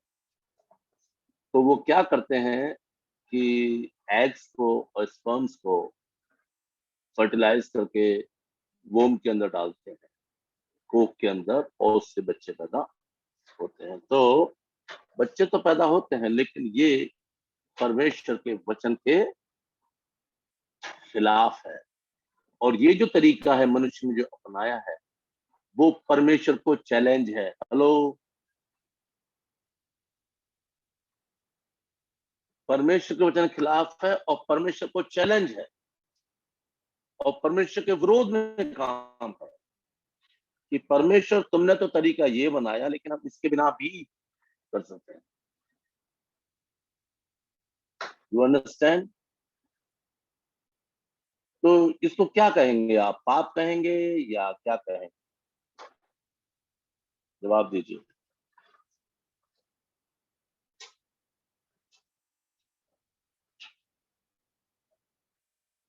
तो वो क्या करते हैं कि एग्स को और स्पर्म्स को फर्टिलाइज करके वोम के अंदर डालते हैं, कोक के अंदर, और उससे बच्चे पैदा होते हैं। तो बच्चे तो पैदा होते हैं, लेकिन ये परमेश्वर के वचन के खिलाफ है। और ये जो तरीका है मनुष्य ने जो अपनाया है, वो परमेश्वर को चैलेंज है। हेलो, परमेश्वर के वचन के खिलाफ है और परमेश्वर को चैलेंज है और परमेश्वर के विरोध में काम है कि परमेश्वर तुमने तो तरीका ये बनाया, लेकिन हम इसके बिना भी कर सकते हैं। You understand? तो इसको क्या कहेंगे आप, पाप कहेंगे या क्या कहेंगे? जवाब दीजिए।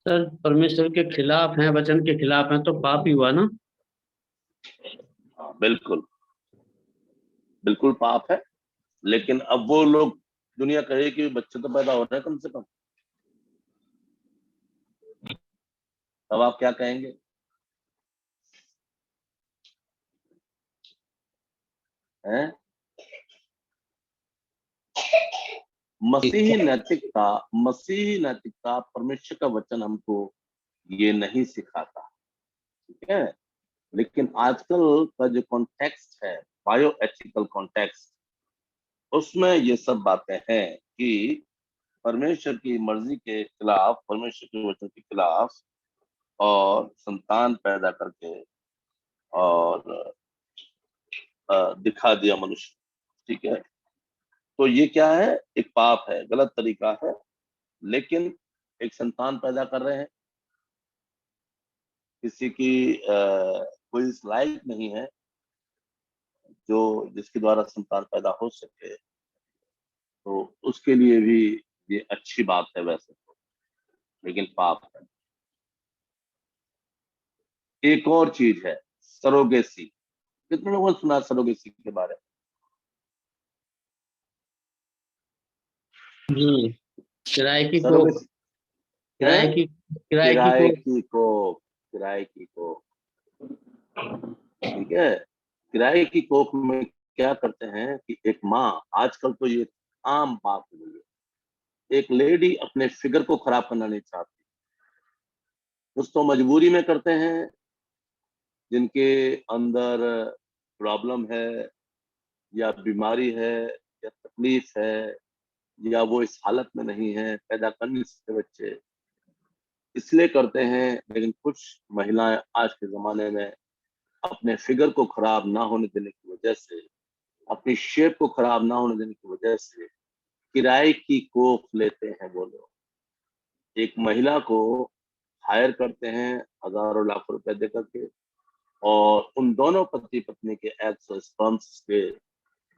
सर परमेश्वर के खिलाफ हैं, वचन के खिलाफ हैं, तो पाप ही हुआ ना। हाँ, बिल्कुल बिल्कुल पाप है। लेकिन अब वो लोग, दुनिया कहे कि बच्चे तो पैदा हो रहे हैं कम से कम, अब आप क्या कहेंगे? हैं? मसीही नैतिकता परमेश्वर का वचन हमको ये नहीं सिखाता, ठीक है? लेकिन आजकल का जो कॉन्टेक्स्ट है, बायो एथिकल कॉन्टेक्स्ट, उसमें ये सब बातें हैं कि परमेश्वर की मर्जी के खिलाफ, परमेश्वर के वचन के खिलाफ, और संतान पैदा करके और दिखा दिया मनुष्य, ठीक है? तो ये क्या है? एक पाप है, गलत तरीका है। लेकिन एक संतान पैदा कर रहे हैं, किसी की कोई इस लायक नहीं है जो जिसके द्वारा संतान पैदा हो सके, तो उसके लिए भी ये अच्छी बात है वैसे तो, लेकिन पाप है। एक और चीज है, सरोगेसी। कितने लोगों ने सुना सरोगेसी के बारे जी, किराए में? की कोख, सरोगेसी है किराए की किराए कोख। की कोख, किराए की कोख, ठीक है? किराए की कोख में क्या करते हैं कि एक माँ, आजकल तो ये आम बात हो गई है, एक लेडी अपने फिगर को खराब करना नहीं चाहती, कुछ तो मजबूरी में करते हैं, जिनके अंदर प्रॉब्लम है या बीमारी है या तकलीफ है, या वो इस हालत में नहीं है, पैदा कर नहीं सकते बच्चे, इसलिए करते हैं। लेकिन कुछ महिलाएं आज के जमाने में अपने फिगर को खराब ना होने देने की वजह से, अपनी शेप को खराब ना होने देने की वजह से किराए की कोख लेते हैं वो लोग। एक महिला को हायर करते हैं हजारों लाखों रुपए दे करके, और उन दोनों पति पत्नी के एग्स और स्पर्म्स के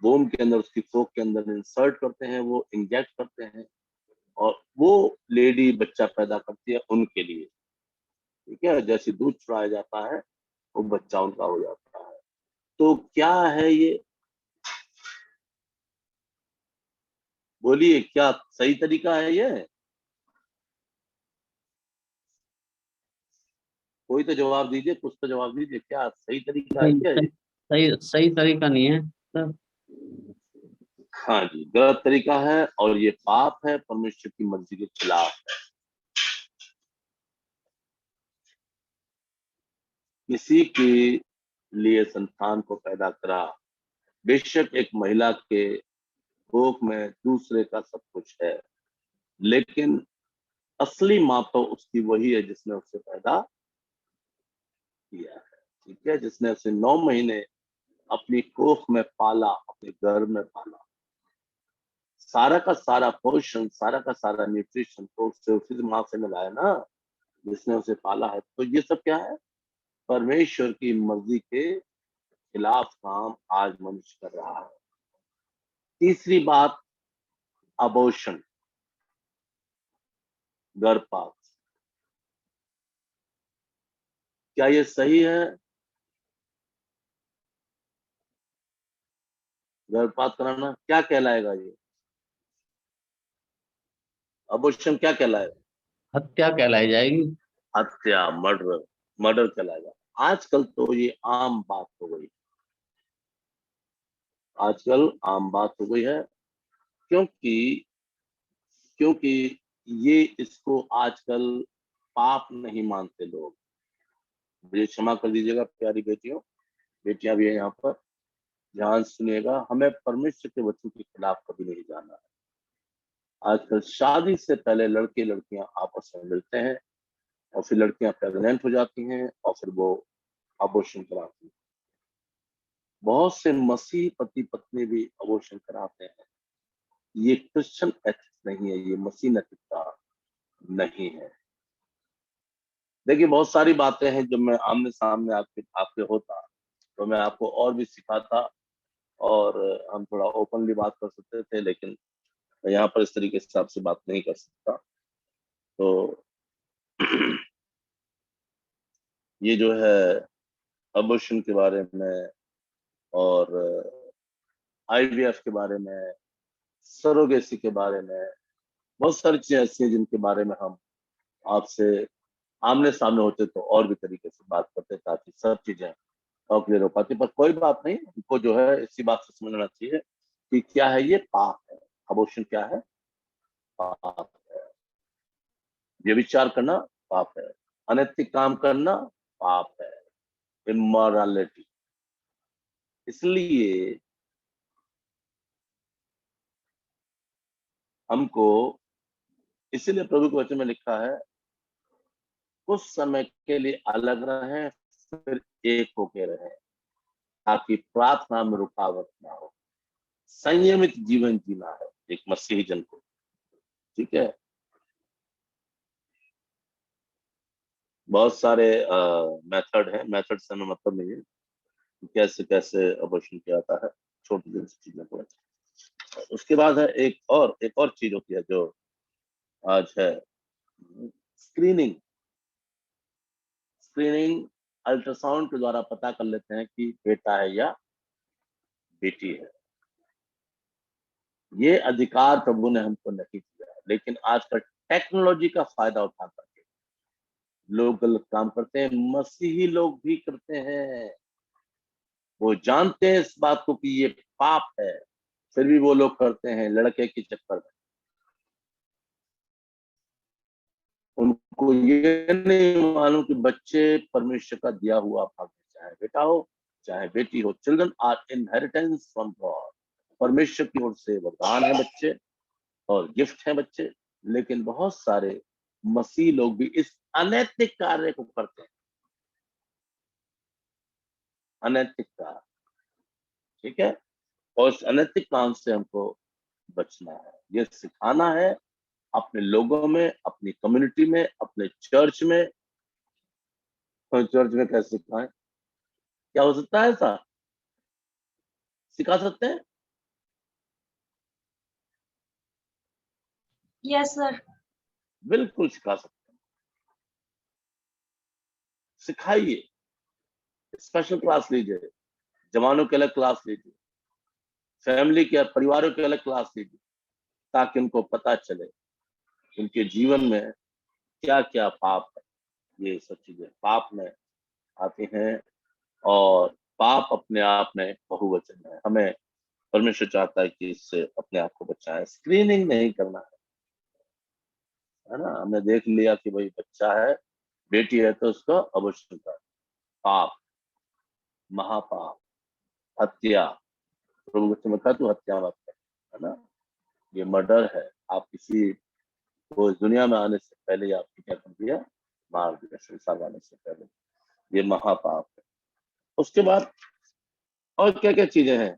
वोम के अंदर, उसकी कोख के अंदर इंसर्ट करते हैं, वो इंजेक्ट करते हैं, और वो लेडी बच्चा पैदा करती है उनके लिए, ठीक है? जैसे दूध चुराया जाता है, वो बच्चा उनका हो जाता है। तो क्या है ये? बोलिए, क्या सही तरीका है ये? कोई तो जवाब दीजिए, कुछ तो जवाब दीजिए, क्या सही तरीका है क्या ये? सही सही तरीका नहीं है सर। हाँ जी, गलत तरीका है और ये पाप है, परमेश्वर की मर्जी के खिलाफ है। किसी के लिए संतान को पैदा करा, बेशक एक महिला के कोख में दूसरे का सब कुछ है, लेकिन असली माँ तो उसकी वही है जिसने उसे पैदा किया है। ठीक है, जिसने उसे 9 महीने अपनी कोख में पाला, अपने गर्भ में पाला। सारा का सारा पोषण, सारा का सारा न्यूट्रिशन तो उससे उसी माँ से मिला है ना, जिसने उसे पाला है। तो ये सब क्या है? परमेश्वर की मर्जी के खिलाफ काम आज मनुष्य कर रहा है। तीसरी बात, अबॉर्शन, गर्भपात। क्या ये सही है? गर्भपात कराना क्या कहलाएगा? ये अबॉर्शन क्या कहलाएगा? हत्या कहलाई जाएगी। हत्या, मर्डर, मर्डर कहलाएगा। आजकल तो ये आम बात हो गई, आजकल आम बात हो गई है, क्योंकि क्योंकि ये इसको आजकल पाप नहीं मानते लोग। मुझे क्षमा कर दीजिएगा प्यारी बेटियों, बेटियां भी है यहाँ पर, ध्यान सुनिएगा। हमें परमेश्वर के वचन के खिलाफ कभी नहीं जाना है। आजकल शादी से पहले लड़के लड़कियां आपस में मिलते हैं और फिर लड़कियां प्रेग्नेंट हो जाती हैं और फिर वो अबॉर्शन कराती हैं। बहुत से मसीह पति पत्नी भी अबॉर्शन कराते हैं। ये क्रिश्चियन एथिक्स नहीं है, ये मसीह नैतिकता नहीं है। देखिए, बहुत सारी बातें हैं जब मैं आमने सामने आपके आपके होता तो मैं आपको और भी सिखाता और हम थोड़ा ओपनली बात कर सकते थे, लेकिन मैं यहाँ पर इस तरीके से आपसे बात नहीं कर सकता। तो ये जो है अबॉर्शन के बारे में और आईवीएफ के बारे में, सरोगेसी के बारे में, बहुत सारी चीजें ऐसी हैं जिनके बारे में हम आपसे आमने सामने होते तो और भी तरीके से बात करते, ताकि सब चीजें और क्लियर हो पाती। पर कोई बात नहीं, हमको जो है इसी बात से समझना चाहिए कि क्या है ये पाप है। अबॉर्शन क्या है? पाप है। व्यभिचार करना पाप है। अनैतिक काम करना पाप है, इमोरालिटी। इसलिए हमको, इसीलिए प्रभु के वचन में लिखा है, कुछ समय के लिए अलग रहें, फिर एक होके रहें, ताकि प्रार्थना में रुकावट ना हो। संयमित जीवन जीना है एक मसीही जन को। ठीक है, बहुत सारे मेथड है, मेथड से हमें मतलब नहीं है कि कैसे कैसे अबॉर्शन किया जाता है, छोटी छोटी चीजें को। उसके बाद है एक और चीज होती है जो आज है, स्क्रीनिंग। स्क्रीनिंग अल्ट्रासाउंड के द्वारा पता कर लेते हैं कि बेटा है या बेटी है। ये अधिकार प्रभु ने हमको नहीं दिया, लेकिन आजकल टेक्नोलॉजी का फायदा उठा करके लोग गलत काम करते हैं। मसीही लोग भी करते हैं। वो जानते हैं इस बात को कि ये पाप है, फिर भी वो लोग करते हैं लड़के के चक्कर में। उनको ये नहीं मालूम कि बच्चे परमेश्वर का दिया हुआ भाग है, चाहे बेटा हो चाहे बेटी हो। Children are inheritance from God. परमेश्वर की ओर से वरदान है बच्चे और गिफ्ट है बच्चे। लेकिन बहुत सारे मसीह लोग भी इस अनैतिक कार्य को करते हैं, अनैतिक कार्य। ठीक है, और इस अनैतिक काम से हमको बचना है। ये सिखाना है अपने लोगों में, अपनी कम्युनिटी में, अपने चर्च में। तो चर्च में कैसे सिखाएं? क्या हो सकता है ऐसा? सिखा सकते हैं? Yes sir. बिल्कुल सिखा सकते हैं। सिखाइए, स्पेशल क्लास लीजिए, जवानों के अलग क्लास लीजिए, फैमिली के परिवारों के अलग क्लास लीजिए, ताकि उनको पता चले उनके जीवन में क्या क्या पाप है। ये सब चीजें पाप में आती हैं, और पाप अपने आप में बहुवचन है। हमें परमेश्वर चाहता है कि इससे अपने आप को बचाएं, स्क्रीनिंग नहीं करना है ना। हमने देख लिया कि भाई बच्चा है, बेटी है, तो उसका अबॉर्शन कर, पाप, महापाप, हत्या। प्रभु वचन में कहा तू हत्या मत कर, है ना। ये मर्डर है। आप किसी को इस दुनिया में आने से पहले ही आपने क्या कर दिया, मार दिया, संसार आने से पहले। ये महापाप है। उसके बाद और क्या क्या चीजें हैं?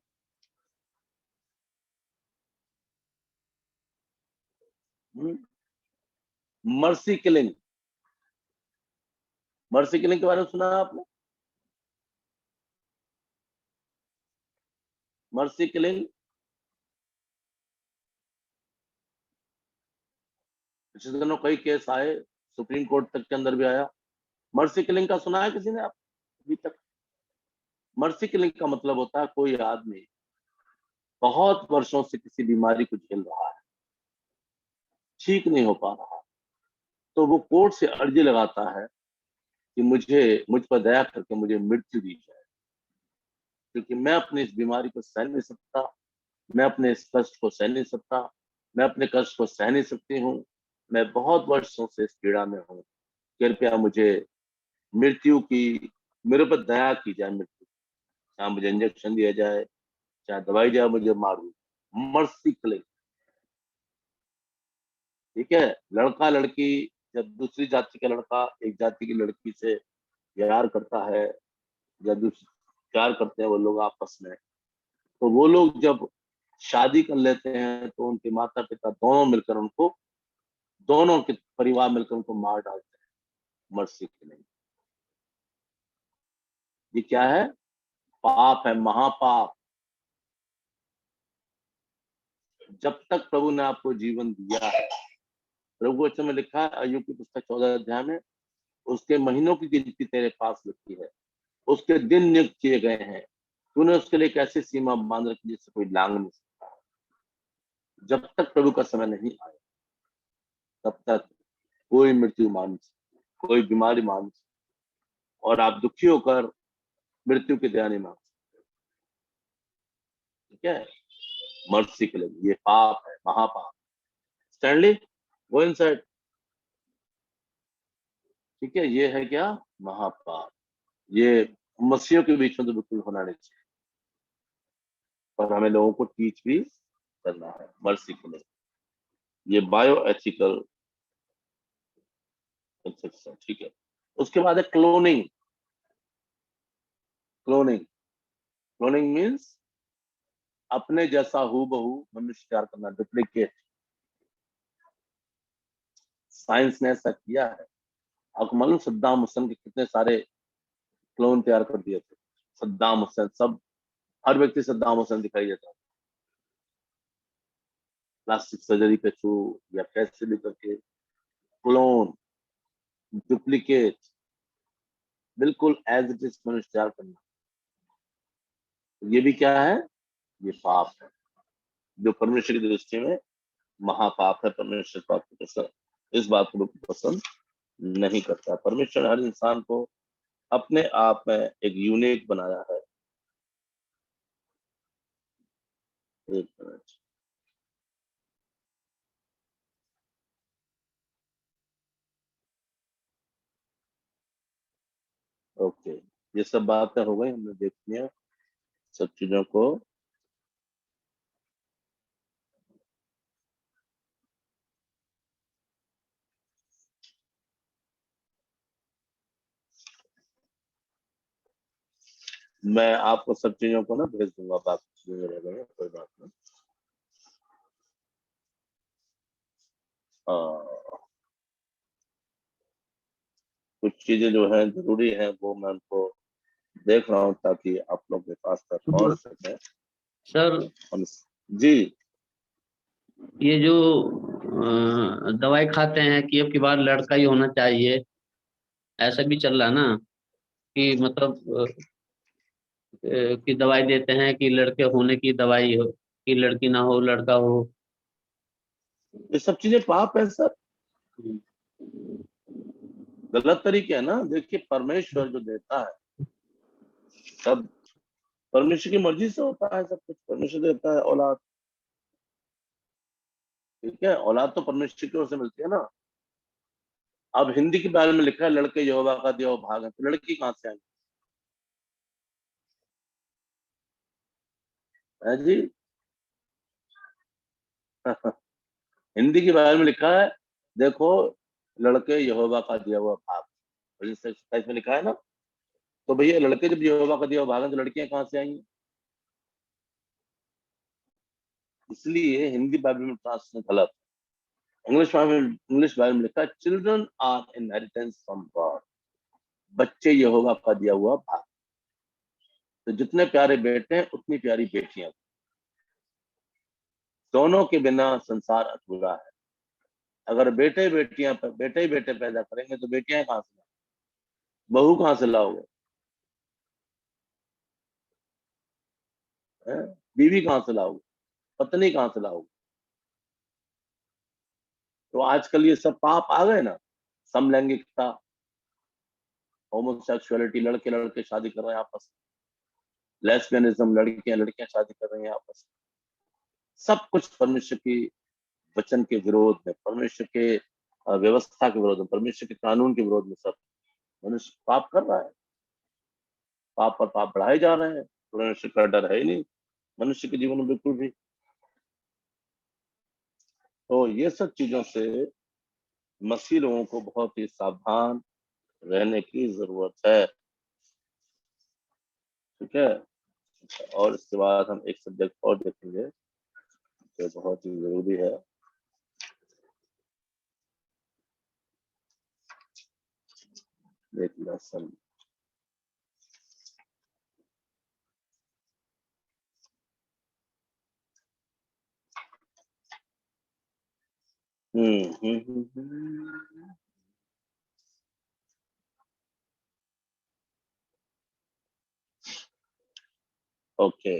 Mercy killing. मर्सी किलिंग के बारे में सुना है आपने? मर्सी किलिंग पिछले दिनों कई केस आए, सुप्रीम कोर्ट तक के अंदर भी आया। मर्सी किलिंग का सुना है किसी ने आप अभी तक? मर्सी किलिंग का मतलब होता है कोई आदमी बहुत वर्षों से किसी बीमारी को झेल रहा है, ठीक नहीं हो पा रहा, तो वो कोर्ट से अर्जी लगाता है कि मुझ पर दया करके मुझे मृत्यु दी जाए, क्योंकि मैं अपनी इस बीमारी को सह नहीं सकता, मैं अपने इस कष्ट को सह नहीं सकता, मैं अपने कष्ट को सह नहीं सकती हूँ, मैं बहुत वर्षों से इस पीड़ा में हूँ, कृपया मुझे मृत्यु की, मेरे पर दया की जाए, मृत्यु, चाहे मुझे इंजेक्शन दिया जाए, चाहे दवाई जाए, मुझे मार दो, मर्सी किलिंग। ठीक है। लड़का लड़की, जब दूसरी जाति का लड़का एक जाति की लड़की से प्यार करता है, या प्यार करते हैं वो लोग आपस में, तो वो लोग जब शादी कर लेते हैं तो उनके माता पिता दोनों मिलकर उनको, दोनों के परिवार मिलकर उनको मार डालते हैं, मर्सी किलिंग। ये क्या है? पाप है, महापाप। जब तक प्रभु ने आपको जीवन दिया है, प्रभु वचन में लिखा है अय्यूब की पुस्तक 14 अध्याय में, उसके महीनों की गिनती तेरे पास लिखी है, उसके दिन नियुक्त किए गए हैं, तूने उसके लिए एक ऐसी सीमा बांध रखी जिससे कोई लांग नहीं सकता। जब तक प्रभु का समय नहीं आया, तब तक कोई मृत्यु मान नहीं सकता, कोई बीमारी मान नहीं सकता, और आप दुखी होकर मृत्यु की दया नहीं मांग सकते। ठीक है। मर्सी के लिए ये पाप है, महापाप। स्टैनली, वो इनसाइड। ठीक है। ये है क्या? महापाप। ये मसीहियों के बीच में तो बिल्कुल होना नहीं चाहिए, और हमें लोगों को टीच भी करना है मर्सी के लिए। ये बायो एथिकल कंसेप्शन। ठीक है। उसके बाद है क्लोनिंग। क्लोनिंग, क्लोनिंग मीन्स अपने जैसा हूबहू मनुष्य तैयार करना, डुप्लीकेट। साइंस ने ऐसा किया है। आपको मालूम सद्दाम हुसैन के कितने सारे क्लोन तैयार कर दिए थे? सद्दाम हुसैन, सब, हर व्यक्ति सद्दाम हुसैन दिखाई देता है, प्लास्टिक सर्जरी के थ्रू या कैसे भी करके। क्लोन, डुप्लीकेट, बिल्कुल एज इट इज मनुष्य तैयार करना, ये भी क्या है? ये पाप है, जो परमेश्वर की दृष्टि में महापाप है। परमेश्वर पाप को पसंद, इस बात को पसंद नहीं करता। परमेश्वर ने हर इंसान को अपने आप में एक यूनिक बनाया है। एक मिनट। ओके, ये सब बातें हो गई, हमने देख लिया सब चीजों को। मैं आपको सब चीजों को ना भेज दूंगा, बाकी चीजें रह गई, कोई बात नहीं। कुछ चीजें जो है जरूरी है, वो मैं उनको देख रहा हूँ ताकि आप लोग के पास तक पहुंच सके। सर जी। ये जो दवाई खाते हैं कि अब की बार लड़का ही होना चाहिए, ऐसा भी चल रहा ना, कि मतलब कि दवाई देते हैं कि लड़के होने की दवाई हो, कि लड़की ना हो लड़का हो। ये सब चीजें पाप है सर। गलत तरीके है ना। देखिए परमेश्वर जो देता है सब परमेश्वर की मर्जी से होता है, सब कुछ परमेश्वर देता है। औलाद, ठीक है, औलाद तो परमेश्वर की ओर से मिलती है ना। अब हिंदी के बारे में लिखा है लड़के यहोवा का दिया हुआ भाग है, तो लड़की कहाँ से आएंगे? है जी। हिंदी के बारे में लिखा है, देखो लड़के यहोवा का दिया हुआ भाग, 27 में लिखा है ना। तो भैया लड़के जब यहोवा का दिया हुआ भाग है तो लड़कियां कहाँ से आएंगी? इसलिए हिंदी बाइबल में ट्रांसलेशन गलत। इंग्लिश बाइबल में लिखा है children are inheritance from God, बच्चे यहोवा का दिया हुआ भाग। तो जितने प्यारे बेटे हैं उतनी प्यारी बेटियां, दोनों के बिना संसार अधूरा है। अगर बेटे ही बेटे पैदा करेंगे तो बेटियां कहाँ से लाओगे? बहू कहाँ से लाओगे? हैं? बीवी कहाँ से लाओगे? पत्नी कहाँ से लाओगे? तो आजकल ये सब पाप आ गए ना, समलैंगिकता, होमोसेक्सुअलिटी, लड़के लड़के शादी कर रहे हैं आपस में, लेस्बियनिज्म, लड़कियां लड़कियां शादी कर रही हैं आपस में। सब कुछ परमेश्वर की वचन के विरोध में, परमेश्वर के व्यवस्था के विरोध में, परमेश्वर के कानून के विरोध में सब मनुष्य पाप कर रहा है। पाप पर पाप बढ़ाए जा रहे हैं, परमेश्वर का डर है ही नहीं मनुष्य के जीवन में बिल्कुल भी। तो ये सब चीजों से मसीह लोगों को बहुत ही सावधान रहने की जरूरत है, ठीक है। और इसके बाद हम एक सब्जेक्ट और देखेंगे जो बहुत ही जरूरी है। एक लेसन, ओके।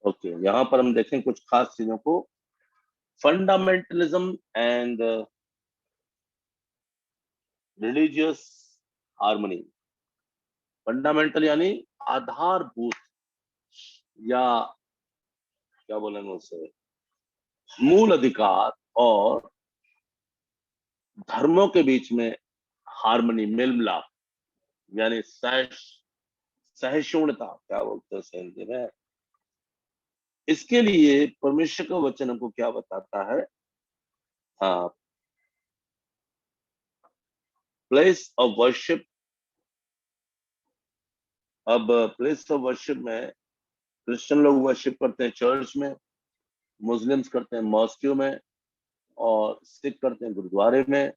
ओके, यहाँ पर हम देखें कुछ खास चीजों को। Fundamentalism and religious harmony. Fundamental यानी आधारभूत, या क्या बोलेंगे उसे, मूल अधिकार और धर्मों के बीच में हार्मनी, मेल मिलाप, यानी सहिष्णुता, क्या बोलते हैं हिंदी में। इसके लिए परमेश्वर का वचन हमको क्या बताता है? हाँ, प्लेस ऑफ वर्शिप। अब प्लेस ऑफ वर्शिप में क्रिश्चियन लोग वर्शिप करते हैं चर्च में, मुस्लिम्स करते हैं मॉस्क्यू में, और सिख करते हैं गुरुद्वारे में,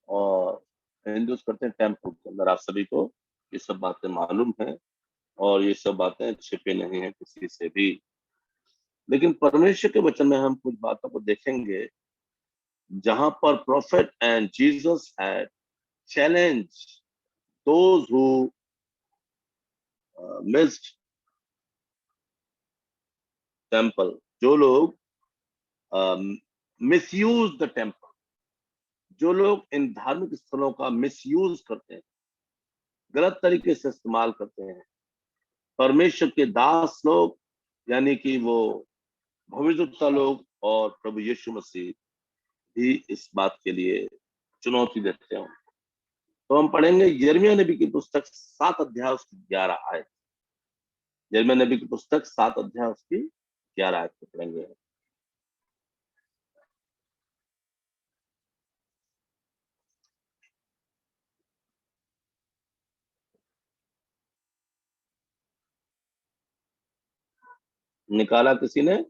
और हिंदूज करते हैं टेम्पल के अंदर। आप सभी को ये सब बातें मालूम है, और ये सब बातें छिपी नहीं है किसी से भी। लेकिन परमेश्वर के वचन में हम कुछ बातों को देखेंगे जहां पर prophet and Jesus had challenge those who missed temple, जो लोग मिसयूज द टेम्पल, जो लोग इन धार्मिक स्थलों का मिसयूज करते हैं, गलत तरीके से इस्तेमाल करते हैं। परमेश्वर के दास लोग, यानी कि वो भविष्यवक्ता लोग और प्रभु यीशु मसीह भी इस बात के लिए चुनौती देते हैं। तो हम पढ़ेंगे यिर्मयाह नबी की पुस्तक 7 अध्याय उसकी 11 आयत। यिर्मयाह नबी की पुस्तक 7 अध्याय उसकी 11 आयत को पढ़ेंगे। निकाला किसी ने?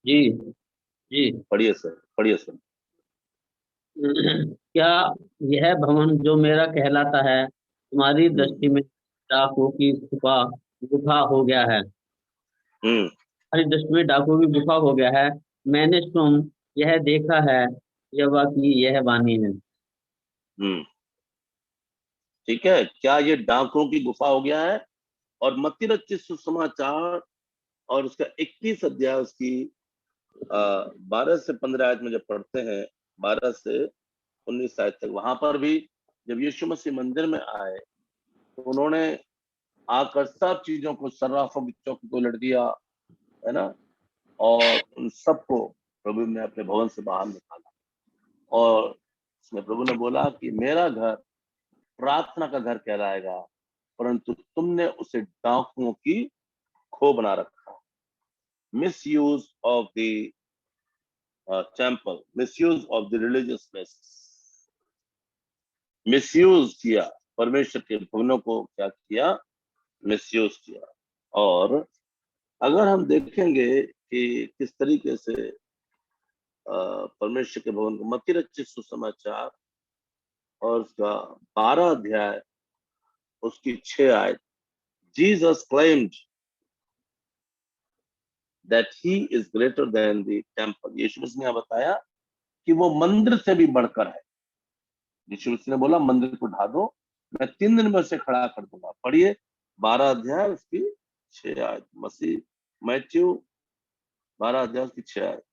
जी जी। पढ़िए सर, पढ़िए सर। क्या यह भवन जो मेरा कहलाता है तुम्हारी दृष्टि में डाकुओं की गुफा हो गया है? अरे 10वें डाकू की गुफा हो गया है। मैंने सुन यह देखा है, यहोवा की यह वाणी है। ठीक है, क्या ये डाकुओं की गुफा हो गया है? और मत्ती रचित सुसमाचार और उसका 21 अध्याय उसकी 12 से 15 आयत में जब पढ़ते हैं, 12 से 19 आयत तक, वहां पर भी जब यीशु मसीह मंदिर में आए तो उन्होंने आकर सब चीजों को, सर्राफों की चौकी को उलट दिया, है ना, और उन सबको प्रभु ने अपने भवन से बाहर निकाला। और उसमें प्रभु ने बोला कि मेरा घर प्रार्थना का घर कहलाएगा, परंतु तुमने उसे डाकुओं की खो बना रखा। Misuse of the temple, misuse of the religious places, misuse किया, परमेश्वर के भवनों को क्या किया? मिसयूज किया। और अगर हम देखेंगे कि किस तरीके से परमेश्वर के भवन को, मत्ती रचित सुसमाचार और उसका 12 अध्याय उसकी 6 आयत, Jesus claimed that he is greater than the temple. यीशु मसीह ने बताया कि वो मंदिर से भी बढ़कर है। यीशु मसीह ने बोला मंदिर को ढा दो, मैं 3 दिन में उसे खड़ा कर दूंगा। पढ़िए 12 अध्याय उसकी 6 आयत, मसीह मैथ्यू 12 अध्याय उसकी 6 आयत।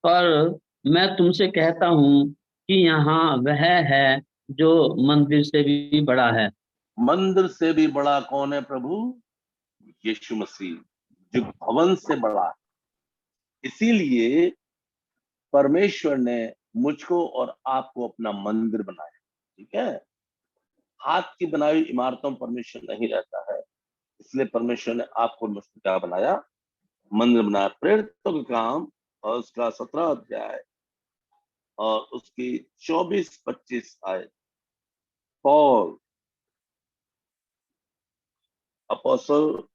पर मैं तुमसे कहता हूँ कि यहाँ वह है जो मंदिर से भी बड़ा है। मंदिर से भी बड़ा कौन है? प्रभु यीशु मसीह, जो भवन से बड़ा है। इसीलिए परमेश्वर ने मुझको और आपको अपना मंदिर बनाया। ठीक है, हाथ की बनाई हुई इमारतों में परमेश्वर नहीं रहता है, इसलिए परमेश्वर ने आपको मुझको क्या बनाया? मंदिर बनाया। प्रेरितों के काम और उसका 17 अध्याय और उसकी 24-25 आयत, Paul apostle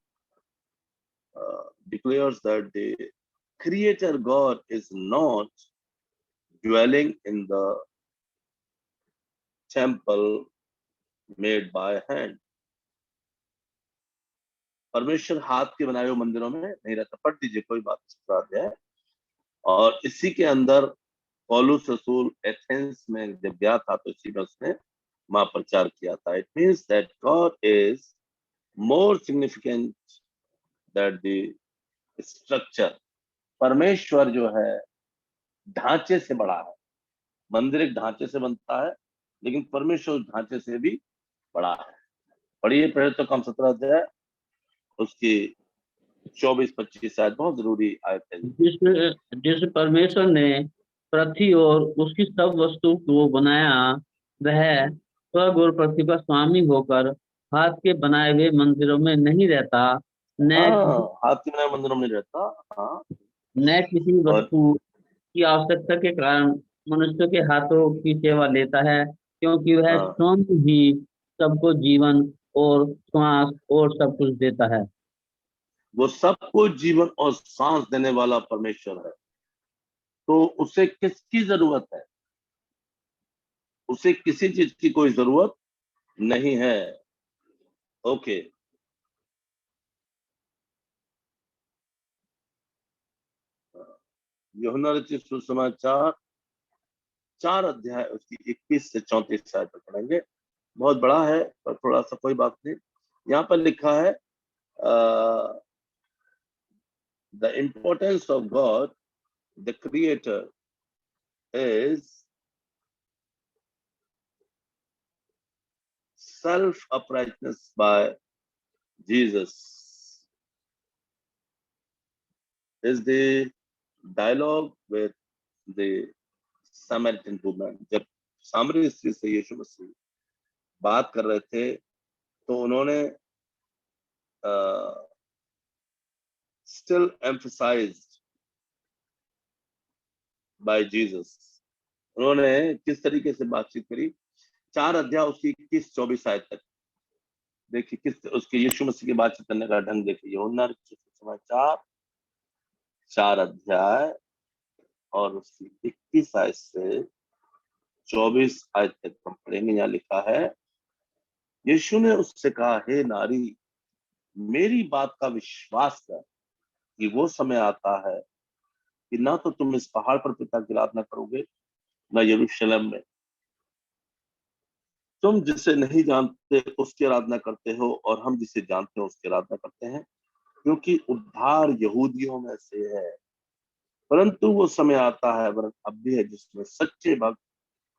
declares that the creator God is not dwelling in the temple made by hand. परमेश्वर हाथ के बनाए हुए मंदिरों में नहीं रहता। पढ़ दीजिए, कोई बात है। और इसी के अंदर पौलुस रसूल एथेंस में जब गया था तो इसी में उसने वहां प्रचार किया था। It means that God is more significant that the structure. परमेश्वर जो है ढांचे से बड़ा है। मंदिर एक ढांचे से बनता है, लेकिन परमेश्वर उस ढांचे से भी बड़ा है। पढ़िए प्रेरितों का 17 अध्याय उसकी 24-25 आयत, बहुत जरूरी आयत है। जिस परमेश्वर ने पृथ्वी और उसकी सब वस्तु को बनाया, वह स्वर्ग और पृथ्वी का स्वामी होकर हाथ के बनाए हुए मंदिरों में नहीं रहता, हाथ के बनाए मंदिरों में नहीं रहता। हाँ, न किसी और वस्तु की आवश्यकता के कारण मनुष्य के हाथों की सेवा लेता है, क्योंकि वह स्वयं ही सबको जीवन और श्वास और सब कुछ देता है। वो सबको जीवन और सांस देने वाला परमेश्वर है, तो उसे किसकी जरूरत है? उसे किसी चीज की कोई जरूरत नहीं है। ओके, यूहन्ना रचित सुसमाचार 4 अध्याय उसकी 21 से 34 आयत तक पढ़ेंगे। बहुत बड़ा है पर थोड़ा सा, कोई बात नहीं। यहाँ पर लिखा है the importance of God the creator is self-uprightness by Jesus. Is the dialogue with the Samaritan woman. जब सामरी स्त्री से यीशु मसीह बात कर रहे थे तो उन्होंने still emphasized by Jesus. उन्होंने किस तरीके से बातचीत करी? 4 अध्याय उसकी 21-24 आयत तक देखिए, किस उसके यीशु मसीह की बातचीत करने का ढंग देखिए। यूहन्ना रचित सुसमाचार 4 अध्याय और उसकी 21 आयत से 24 आयत तक हम पढ़ेंगे। यहाँ लिखा है, यीशु ने उससे कहा, हे नारी, मेरी बात का विश्वास कर कि वो समय आता है कि ना तो तुम इस पहाड़ पर पिता की आराधना करोगे, ना यरूशलेम में। तुम जिसे नहीं जानते उसकी आराधना करते हो, और हम जिसे जानते हैं उसकी आराधना करते हैं, क्योंकि उद्धार यहूदियों में से है। परंतु वो समय आता है, वरन अब भी है, जिसमें सच्चे भक्त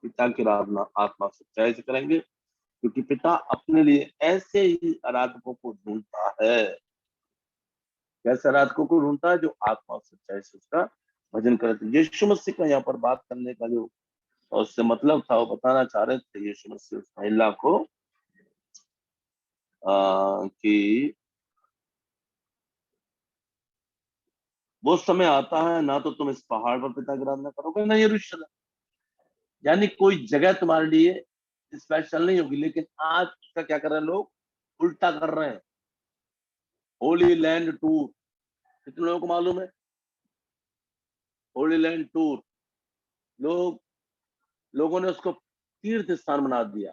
पिता की आराधना आत्मा सच्चाई से करेंगे, क्योंकि पिता अपने लिए ऐसे ही आराधकों को ढूंढता है। कैसे आराधकों को ढूंढता है? जो आत्मा और सच्चाई से उसका भजन करते हैं। यीशु मसीह का यहाँ पर बात करने का जो और उससे मतलब था, वो बताना चाह रहे थे यीशु मसीह उस महिला को कि वो समय आता है, ना तो तुम इस पहाड़ पर पिता की आराधना करोगे, ना यरूशलेम। यानी कोई जगह तुम्हारे लिए स्पेशल नहीं होगी, लेकिन आज उसका क्या कर रहे हैं लोग? उल्टा कर रहे हैं। होली लैंड टूर, कितने लोगों को मालूम है? होली लैंड टूर, लोगों ने उसको तीर्थ स्थान बना दिया।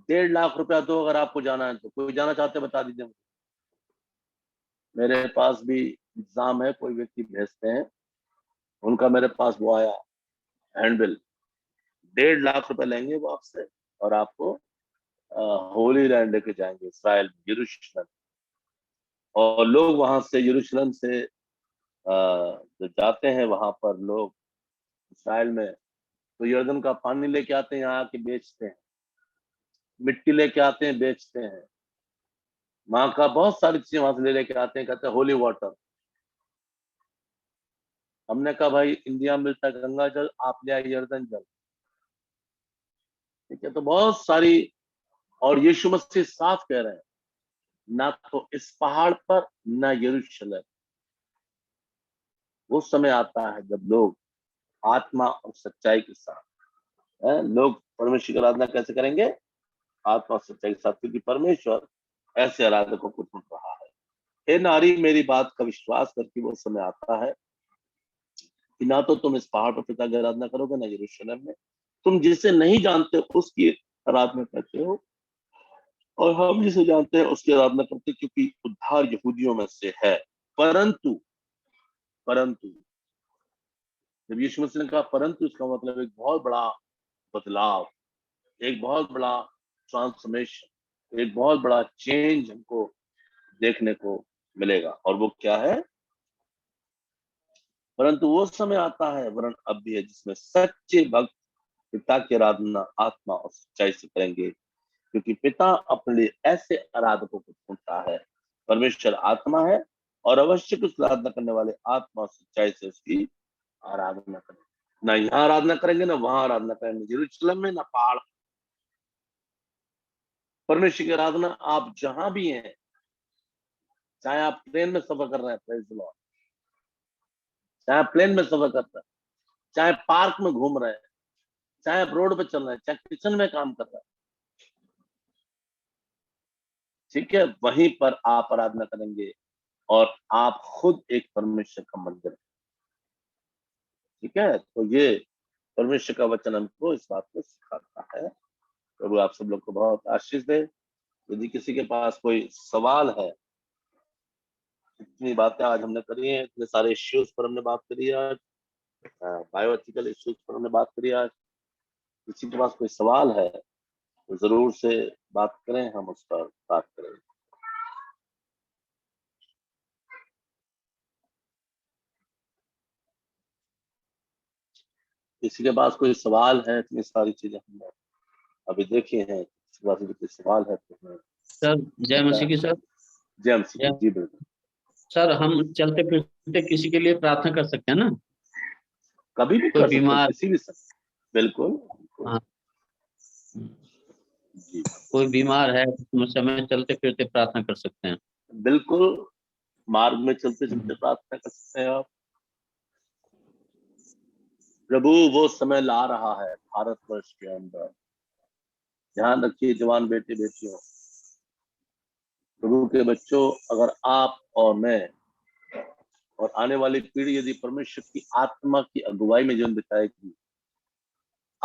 1.5 लाख रुपया दो अगर आपको जाना है तो। कोई जाना चाहते बता दीजिए। मेरे पास भी एग्जाम है, कोई व्यक्ति भेजते हैं, उनका मेरे पास वो आया हैंडबिल। 1.5 लाख रुपए लेंगे वो आपसे, और आपको होली लैंड लेके जाएंगे, इसराइल, यरूशलेम। और लोग वहां से, यरूशलेम से जो जाते हैं वहां पर लोग इसराइल में, तो यर्दन का पानी लेके आते हैं, यहाँ आके बेचते हैं। मिट्टी लेके आते हैं, बेचते हैं। वहां का बहुत सारी चीजें वहां से ले लेके आते हैं, कहते हैं होली वाटर। हमने कहा भाई इंडिया में मिलता है गंगा जल, आप ले आए यर्दन जल। ठीक है, तो बहुत सारी। और यीशु मसीह साफ कह रहे हैं, ना तो इस पहाड़ पर, ना यरूशलेम। वो समय आता है जब लोग आत्मा और सच्चाई के साथ लोग परमेश्वर की आराधना कैसे करेंगे? आत्मा और सच्चाई के साथ, क्योंकि परमेश्वर ऐसे आराधकों को ढूंढ रहा है। हे नारी, मेरी बात का विश्वास करके वो समय आता है कि ना तो तुम इस पहाड़ पर पिता की आराधना करोगे, ना यरूशलेम में। तुम जिसे नहीं जानते उसकी आराधना करते हो, और हम जिसे जानते हैं उसकी आराधना करते हैं, क्योंकि उद्धार यहूदियों में से है। परंतु परंतु जब यीशु मसीह ने कहा परंतु, इसका मतलब एक बहुत बड़ा बदलाव, एक बहुत बड़ा ट्रांसफॉर्मेशन, एक बहुत बड़ा चेंज हमको देखने को मिलेगा। और वो क्या है? परंतु वो समय आता है, वरन अब भी है, जिसमें सच्चे भक्त पिता की आराधना आत्मा और सच्चाई से करेंगे, क्योंकि पिता अपने लिए ऐसे आराधकों को ढूंढता है। परमेश्वर आत्मा है, और अवश्य उसकी आराधना करने वाले आत्मा और सच्चाई से उसकी आराधना करेंगे। ना यहाँ आराधना करेंगे, ना वहां आराधना करेंगे, यरूशलेम में, ना पहाड़। परमेश्वर की आराधना आप जहां भी हैं, चाहे आप ट्रेन में सफर कर रहे हैं, प्रेज द लॉर्ड, चाहे आप प्लेन में सफर कर रहे हैं, चाहे पार्क में घूम रहे हैं, चाहे आप रोड पे चल रहे हैं, चाहे किचन में काम कर रहे हैं, ठीक है, वहीं पर आप आराधना करेंगे, और आप खुद एक परमेश्वर का मंदिर है। ठीक है, तो ये परमेश्वर का वचन हमको इस बात को सिखाता है। प्रभु आप सब लोग को बहुत आशीष दे। यदि किसी के पास कोई सवाल है, इतनी बातें आज हमने करी हैं, इतने सारे इश्यूज पर हमने बात करी है आज, बायोएथिकल इश्यूज पर हमने बात करी आज। किसी के पास कोई सवाल है तो जरूर से बात करें, हम उस पर बात करें। किसी के पास कोई सवाल है? इतनी सारी चीजें हमने अभी देखी हैं, किसी के पास यदि कोई सवाल है तो हमें सर जय मसीह की सर। जय मसीह की। जी बिल्कुल सर हम चलते फिरते किसी के लिए प्रार्थना कर सकते हैं ना? कभी भी कोई कर सकते हैं, बीमार, किसी भी समय। बिल्कुल बिल्कुल। हाँ, जी कोई बीमार है तो उस समय चलते फिरते प्रार्थना कर सकते हैं। बिल्कुल, मार्ग में चलते चलते प्रार्थना कर सकते हैं आप। प्रभु वो समय ला रहा है भारतवर्ष के अंदर। ध्यान रखिए जवान बेटे बेटियों, प्रभु के बच्चों, अगर आप और मैं और आने वाली पीढ़ी यदि परमेश्वर की आत्मा की अगुवाई में जीवन बिताएगी,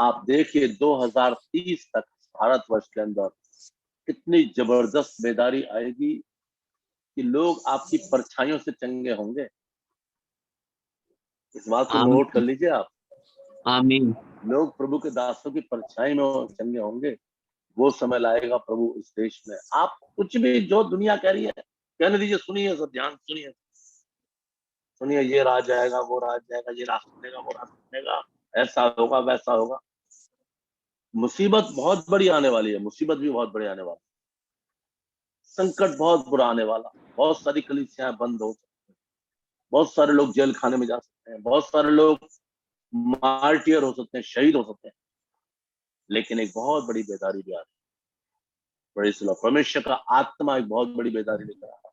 आप देखिए 2030 तक भारतवर्ष के अंदर कितनी जबरदस्त बेदारी आएगी कि लोग आपकी परछाइयों से चंगे होंगे। इस बात को नोट कर लीजिए आप। आमीन। लोग प्रभु के दासों की परछाई में चंगे होंगे। वो समय लाएगा प्रभु इस देश में। आप कुछ भी जो दुनिया कह रही है कहने दीजिए, सुनिए सब, ध्यान सुनिए, सुनिए, ये राज जाएगा, वो राज जाएगा, ये राज बनेगा, वो राज बनेगा, ऐसा होगा, वैसा होगा। मुसीबत बहुत बड़ी आने वाली है, मुसीबत भी बहुत बड़ी आने वाली, संकट बहुत बुरा आने वाला। बहुत सारी कलीसियां बंद हो सकती हैं, बहुत सारे लोग जेल खाने में जा सकते हैं, बहुत सारे लोग मार्टियर हो सकते हैं, शहीद हो सकते हैं। लेकिन एक बहुत बड़ी बेदारी भी आ रही है। बड़ी सुलभ परमेश्वर का आत्मा एक बहुत बड़ी बेदारी लेकर आ रहा है।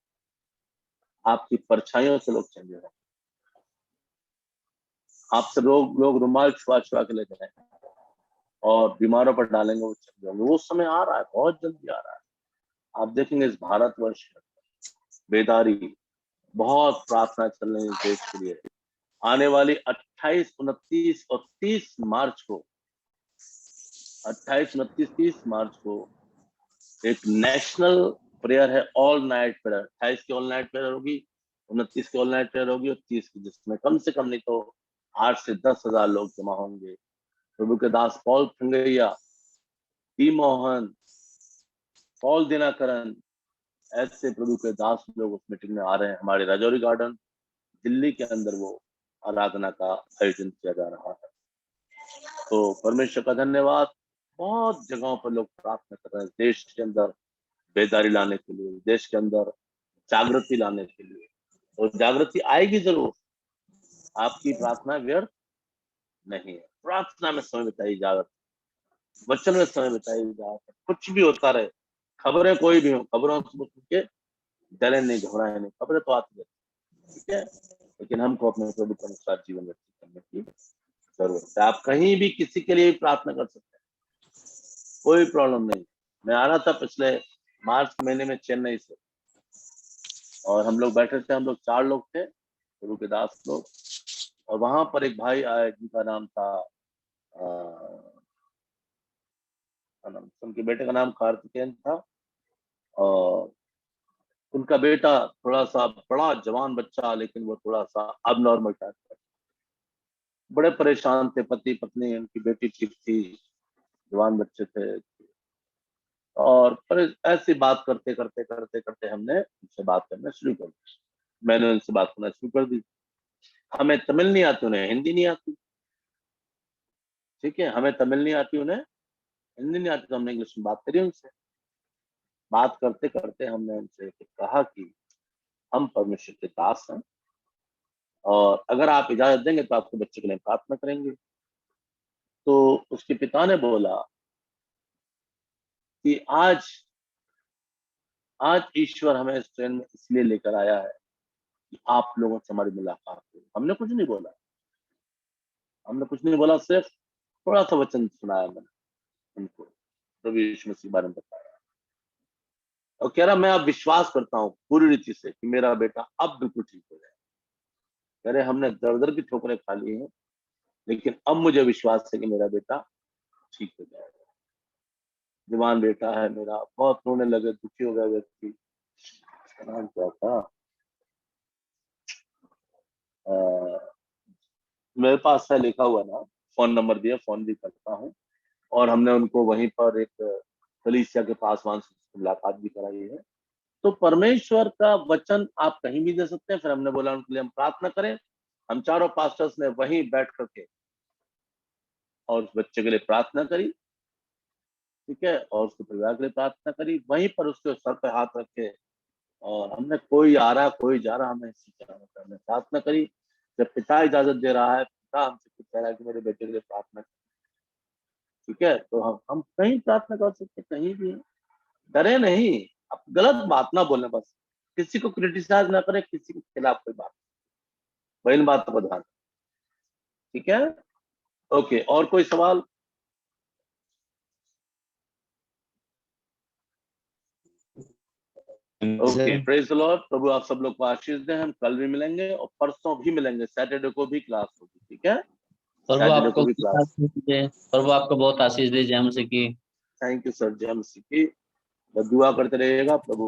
आपकी परछाइयों से लोग चंगे होंगे। आपसे लोग रुमाल छुआ छुआ के लेते हैं और बीमारों पर डालेंगे, वो चंगे होंगे। वो समय आ रहा है, बहुत जल्दी आ रहा है। आप देखेंगे इस भारतवर्ष में बेदारी, बहुत प्रार्थना चल रही है इस देश के लिए। आने वाली 28, 29 और 30 मार्च को, 28, 29, 30 मार्च को एक नेशनल प्रेयर है, ऑल नाइट प्रेयर। 28 की ऑल नाइट प्रेयर होगी, 29 की ऑल नाइट प्रेयर होगी और 30 की, जिसमें कम से कम नहीं तो 8 से 10,000 लोग जमा होंगे। प्रभु के दास Paul Fingaiah, P Mohan, Paul Dhinakaran, ऐसे प्रभु के दास लोग उस मीटिंग में आ रहे हैं। हमारे राजौरी गार्डन दिल्ली के अंदर वो आराधना का आयोजन किया जा रहा है। तो परमेश्वर का धन्यवाद। बहुत जगहों पर लोग प्रार्थना कर रहे हैं देश के अंदर बेदारी लाने के लिए, देश के अंदर जागृति लाने के लिए। और जागृति आएगी जरूर। आपकी प्रार्थना व्यर्थ नहीं है। प्रार्थना में समय बिताई जागृति, वचन में समय बिताई जागृति। कुछ भी होता रहे, खबरें कोई भी हो, खबरों से डरे नहीं, घबराए नहीं। खबरें तो आती रहती, ठीक है, लेकिन हमको अपने प्रभु के अनुसार जीवन व्यतीत करने की जरूरत है। आप कहीं भी किसी के लिए प्रार्थना कर सकते हैं, कोई प्रॉब्लम नहीं। मैं आ रहा था पिछले मार्च महीने में चेन्नई से, और हम लोग बैठे थे, हम लोग 4 लोग थे, प्रभु के दास लोग। और वहां पर एक भाई आए जिनका नाम था, उनके बेटे का नाम कार्तिकेयन था। और उनका बेटा थोड़ा सा बड़ा जवान बच्चा, लेकिन वो थोड़ा सा अब नॉर्मल टाइप का। बड़े परेशान थे, पति पत्नी, उनकी बेटी ठीक थी, जवान बच्चे थे। और पर ऐसी बात करते करते करते करते हमने उनसे बात करना शुरू कर दी। मैंने उनसे बात करना शुरू कर दी। हमें तमिल नहीं आती, उन्हें हिंदी नहीं आती, ठीक है, हमें तमिल नहीं आती, उन्हें हिंदी नहीं आती, तो हमने इंग्लिश में बात करी उनसे। बात करते करते हमने उनसे कहा कि हम परमेश्वर के दास हैं, और अगर आप इजाजत देंगे तो आपके बच्चे के लिए प्रार्थना करेंगे। तो उसके पिता ने बोला कि आज ईश्वर हमें इस ट्रेन में इसलिए लेकर आया है कि आप लोगों से हमारी मुलाकात हो। हमने कुछ नहीं बोला, हमने कुछ नहीं बोला, सिर्फ थोड़ा सा वचन सुनाया मैंने उनको, प्रभु यीशु मसीह के बारे में बताया। और कह रहा, मैं अब विश्वास करता हूँ पूरी रीति से कि मेरा बेटा अब बिल्कुल ठीक हो जाए। कह रहे, हमने दर दर की ठोकरें खा ली हैं, लेकिन अब मुझे विश्वास है कि मेरा बेटा ठीक हो जाएगा। जवान बेटा है मेरा। बहुत रोने लगे, दुखी हो गया व्यक्ति। उसका नाम क्या था, मेरे पास है लिखा हुआ ना, फोन नंबर दिया, फोन भी करता हूँ। और हमने उनको वहीं पर एक कलीसिया के पास वहां से मुलाकात भी कराई है। तो परमेश्वर का वचन आप कहीं भी दे सकते हैं। फिर हमने बोला उनके लिए हम प्रार्थना करें। हम चारों पास्टर्स ने वहीं बैठ करके और उस बच्चे के लिए प्रार्थना करी, ठीक है, और उसके परिवार के लिए प्रार्थना करी। वहीं पर उसके सर पे हाथ रखे, और हमने कोई आ रहा कोई जा रहा, हमें इसी तरह हमने प्रार्थना करी। जब पिता इजाजत दे रहा है, पिता हमसे कुछ कह रहा है कि मेरे बेटे के लिए प्रार्थना, ठीक है, तो हम कहीं प्रार्थना कर सकते, कहीं भी। डरे नहीं, आप गलत बात ना बोलें, बस किसी को क्रिटिसाइज ना करें, किसी के खिलाफ कोई बात, वही बात को ध्यान, ठीक है। ओके, और कोई सवाल? Okay, praise the lord. प्रभु आप सब लोग को आशीष दें। हम कल भी मिलेंगे और परसों भी मिलेंगे, सैटरडे को भी क्लास होगी, ठीक है। प्रभु शादी आपको को भी प्रार्थना। आशीष दे, प्रभु आपको बहुत आशीष दे जय मसीह की। थैंक यू सर, जय मसीह की। दुआ करते रहिएगा, प्रभु